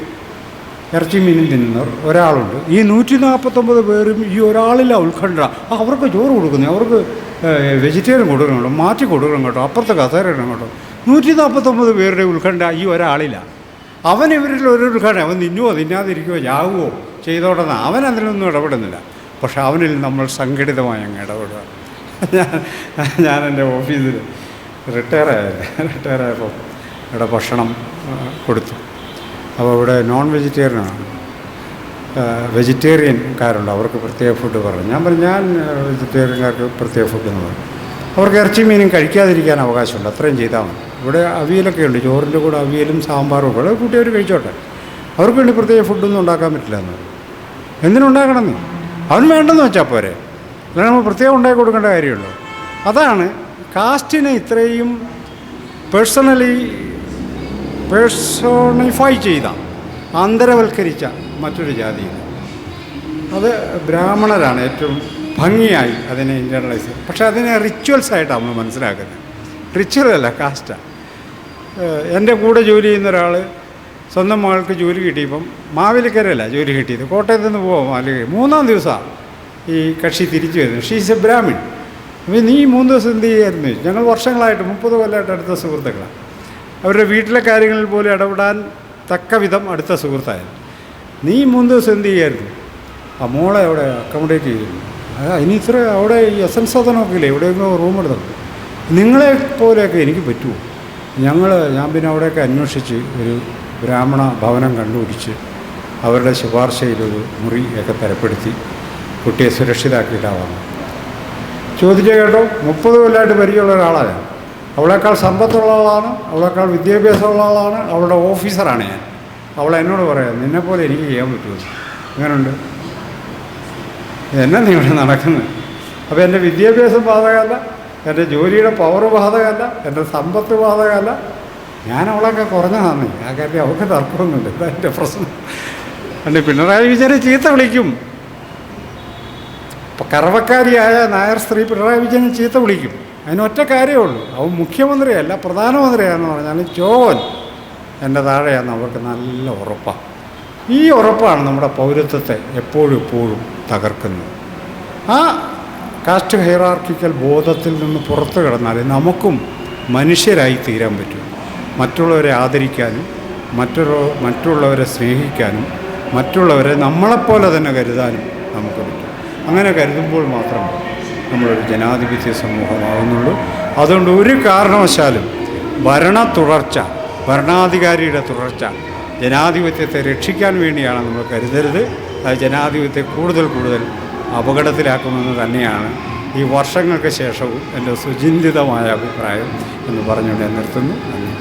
S1: ഇറച്ചി മീനും തിന്നുന്നവർ ഒരാളുണ്ട്. ഈ 149 പേരും ഈ ഒരാളില്ല ഉത്കണ്ഠ. അവർക്ക് ചോറ് കൊടുക്കുന്നത്, അവർക്ക് വെജിറ്റേറിയൻ കൊടുക്കണം കേട്ടോ, മാറ്റി കൊടുക്കണം കേട്ടോ, അപ്പുറത്തെ കസേര ഇടണം കേട്ടോ. 149 പേരുടെ ഉത്കണ്ഠ ഈ ഒരാളില്ല. അവൻ ഇവരിൽ ഒരു ഉത്കണ്ഠ, അവൻ തിന്നുവോ തിന്നാതിരിക്കുവോ ചാവുമോ ചെയ്തോടെന്ന് അവൻ അതിലൊന്നും ഇടപെടുന്നില്ല. പക്ഷെ അവനിൽ നമ്മൾ സംഘടിതമായി അങ്ങ് ഇടപെടുക. ഞാൻ എൻ്റെ ഓഫീസിൽ റിട്ടയറായപ്പോൾ ഇവിടെ ഭക്ഷണം കൊടുത്തു. അപ്പോൾ ഇവിടെ നോൺ വെജിറ്റേറിയനാണ്, വെജിറ്റേറിയൻകാരുണ്ട്, അവർക്ക് പ്രത്യേക ഫുഡ് പറഞ്ഞു. ഞാൻ പറഞ്ഞു ഞാൻ വെജിറ്റേറിയൻകാർക്ക് പ്രത്യേക ഫുഡ് എന്ന് പറഞ്ഞു. അവർക്ക് ഇറച്ചി മീനും കഴിക്കാതിരിക്കാൻ അവകാശമുണ്ട്, അത്രയും ചെയ്താൽ മതി. ഇവിടെ അവിയലൊക്കെ ഉണ്ട്, ചോറിൻ്റെ കൂടെ അവിയലും സാമ്പാറും ഒക്കെ കൂട്ടി അവർ കഴിച്ചോട്ടെ, അവർക്ക് വേണ്ടി പ്രത്യേക ഫുഡൊന്നും ഉണ്ടാക്കാൻ പറ്റില്ല എന്ന്. എന്തിനുണ്ടാക്കണം നീ? അവൻ വേണ്ടെന്ന് വെച്ചാൽ പോരെ, അല്ലാതെ നമ്മൾ പ്രത്യേകം ഉണ്ടാക്കി കൊടുക്കേണ്ട കാര്യമുള്ളൂ. അതാണ് കാസ്റ്റിനെ ഇത്രയും പേഴ്സണിഫൈ ചെയ്ത, ആന്തരവൽക്കരിച്ച മറ്റൊരു ജാതിയാണ്. അത് ബ്രാഹ്മണരാണ് ഏറ്റവും ഭംഗിയായി അതിനെ ഇൻറ്റേർണലൈസ്. പക്ഷേ അതിനെ റിച്വൽസായിട്ടാണ് നമ്മൾ മനസ്സിലാക്കുന്നത്. റിച്വലല്ല, കാസ്റ്റാണ്. എൻ്റെ കൂടെ ജോലി ചെയ്യുന്ന ഒരാൾ സ്വന്തം മകൾക്ക് ജോലി കിട്ടിയപ്പം മാവേലിക്കരയല്ല ജോലി കിട്ടിയത്, കോട്ടയത്ത് നിന്ന് പോകാം. അല്ലെങ്കിൽ 3-ാം ദിവസമാണ് ഈ കക്ഷി തിരിച്ചു വരുന്നത്. She's A Brahmin. അപ്പോൾ നീ 3 ദിവസം എന്ത് ചെയ്യായിരുന്നു? ഞങ്ങൾ വർഷങ്ങളായിട്ട് 30 കൊല്ലമായിട്ട് അടുത്ത സുഹൃത്തുക്കളാണ്. അവരുടെ വീട്ടിലെ കാര്യങ്ങളിൽ പോലും ഇടപെടാൻ തക്ക വിധം അടുത്ത സുഹൃത്തായിരുന്നു. നീ 3 ദിവസം എന്ത് ചെയ്യായിരുന്നു? ആ മോളെ അവിടെ അക്കോമഡേറ്റ് ചെയ്തിരുന്നു. ഇനി ഇത്ര അവിടെ ഈ എസൻസ് സാധനമൊക്കെ ഇല്ലേ, എവിടെയെങ്കിലും റൂം എടുത്തത് നിങ്ങളെ പോലെയൊക്കെ എനിക്ക് പറ്റുമോ? ഞാൻ പിന്നെ അവിടെയൊക്കെ അന്വേഷിച്ച് ഒരു ബ്രാഹ്മണ ഭവനം കണ്ടുപിടിച്ച് അവരുടെ ശുപാർശയിലൊരു മുറി ഒക്കെ തരപ്പെടുത്തി കുട്ടിയെ സുരക്ഷിതമാക്കിയിട്ടാണ് വന്നത്. ചോദിച്ചേ കേട്ടോ, 30 കൊല്ലമായിട്ട് പരിചയമുള്ള ഒരാളാണ്. അവളേക്കാൾ സമ്പത്തുള്ള ആളാണ്, അവളേക്കാൾ വിദ്യാഭ്യാസമുള്ള ആളാണ്, അവളുടെ ഓഫീസറാണ് ഞാൻ. അവൾ എന്നോട് പറയാം, നിന്നെപ്പോലെ എനിക്ക് ചെയ്യാൻ പറ്റുമോ? എങ്ങനെയുണ്ട്? എന്നെ നീ ഇവിടെ നടക്കുന്നത്. അപ്പോൾ എൻ്റെ വിദ്യാഭ്യാസം ബാധകമല്ല, എൻ്റെ ജോലിയുടെ പവർ ബാധകമല്ല, എൻ്റെ സമ്പത്ത് ബാധകമല്ല. ഞാൻ അവളൊക്കെ കുറഞ്ഞതാണ്. ആ കാര്യം അവൾക്ക് തർക്കമൊന്നുമില്ല. ഇതാ എൻ്റെ പ്രശ്നം. എൻ്റെ പിണറായി വിജയനെ ചീത്ത വിളിക്കും. ഇപ്പം കറവക്കാരിയായ നായർ സ്ത്രീ പിണറായി വിജയനെ ചീത്ത വിളിക്കും. അതിനൊറ്റ കാര്യമേ ഉള്ളൂ, അവൻ മുഖ്യമന്ത്രിയല്ല പ്രധാനമന്ത്രിയാണെന്ന് പറഞ്ഞാലും ചോൻ എൻ്റെ താഴെയാണ് അവർക്ക് നല്ല ഉറപ്പാണ്. ഈ ഉറപ്പാണ് നമ്മുടെ പൗരത്വത്തെ എപ്പോഴും തകർക്കുന്നത്. ആ കാസ്റ്റ് ഹൈറാർക്കിക്കൽ ബോധത്തിൽ നിന്ന് പുറത്തു കിടന്നാൽ നമുക്കും മനുഷ്യരായി തീരാൻ പറ്റും. മറ്റുള്ളവരെ ആദരിക്കാനും മറ്റുള്ളവരെ സ്നേഹിക്കാനും മറ്റുള്ളവരെ നമ്മളെപ്പോലെ തന്നെ കരുതാനും നമുക്ക് പറ്റും. അങ്ങനെ കരുതുമ്പോൾ മാത്രമേ നമ്മളൊരു ജനാധിപത്യ സമൂഹമാകുന്നുള്ളൂ. അതുകൊണ്ട് ഒരു കാരണവശാലും ഭരണാധികാരിയുടെ തുടർച്ച ജനാധിപത്യത്തെ രക്ഷിക്കാൻ വേണ്ടിയാണ് നമ്മൾ കരുതരുത്. അത് ജനാധിപത്യത്തെ കൂടുതൽ അപകടത്തിലാക്കുമെന്ന് തന്നെയാണ് ഈ വർഷങ്ങൾക്ക് ശേഷവും എൻ്റെ സുചിന്തിതമായ അഭിപ്രായം എന്ന് പറഞ്ഞുകൊണ്ട് നിർത്തുന്നു. നന്ദി.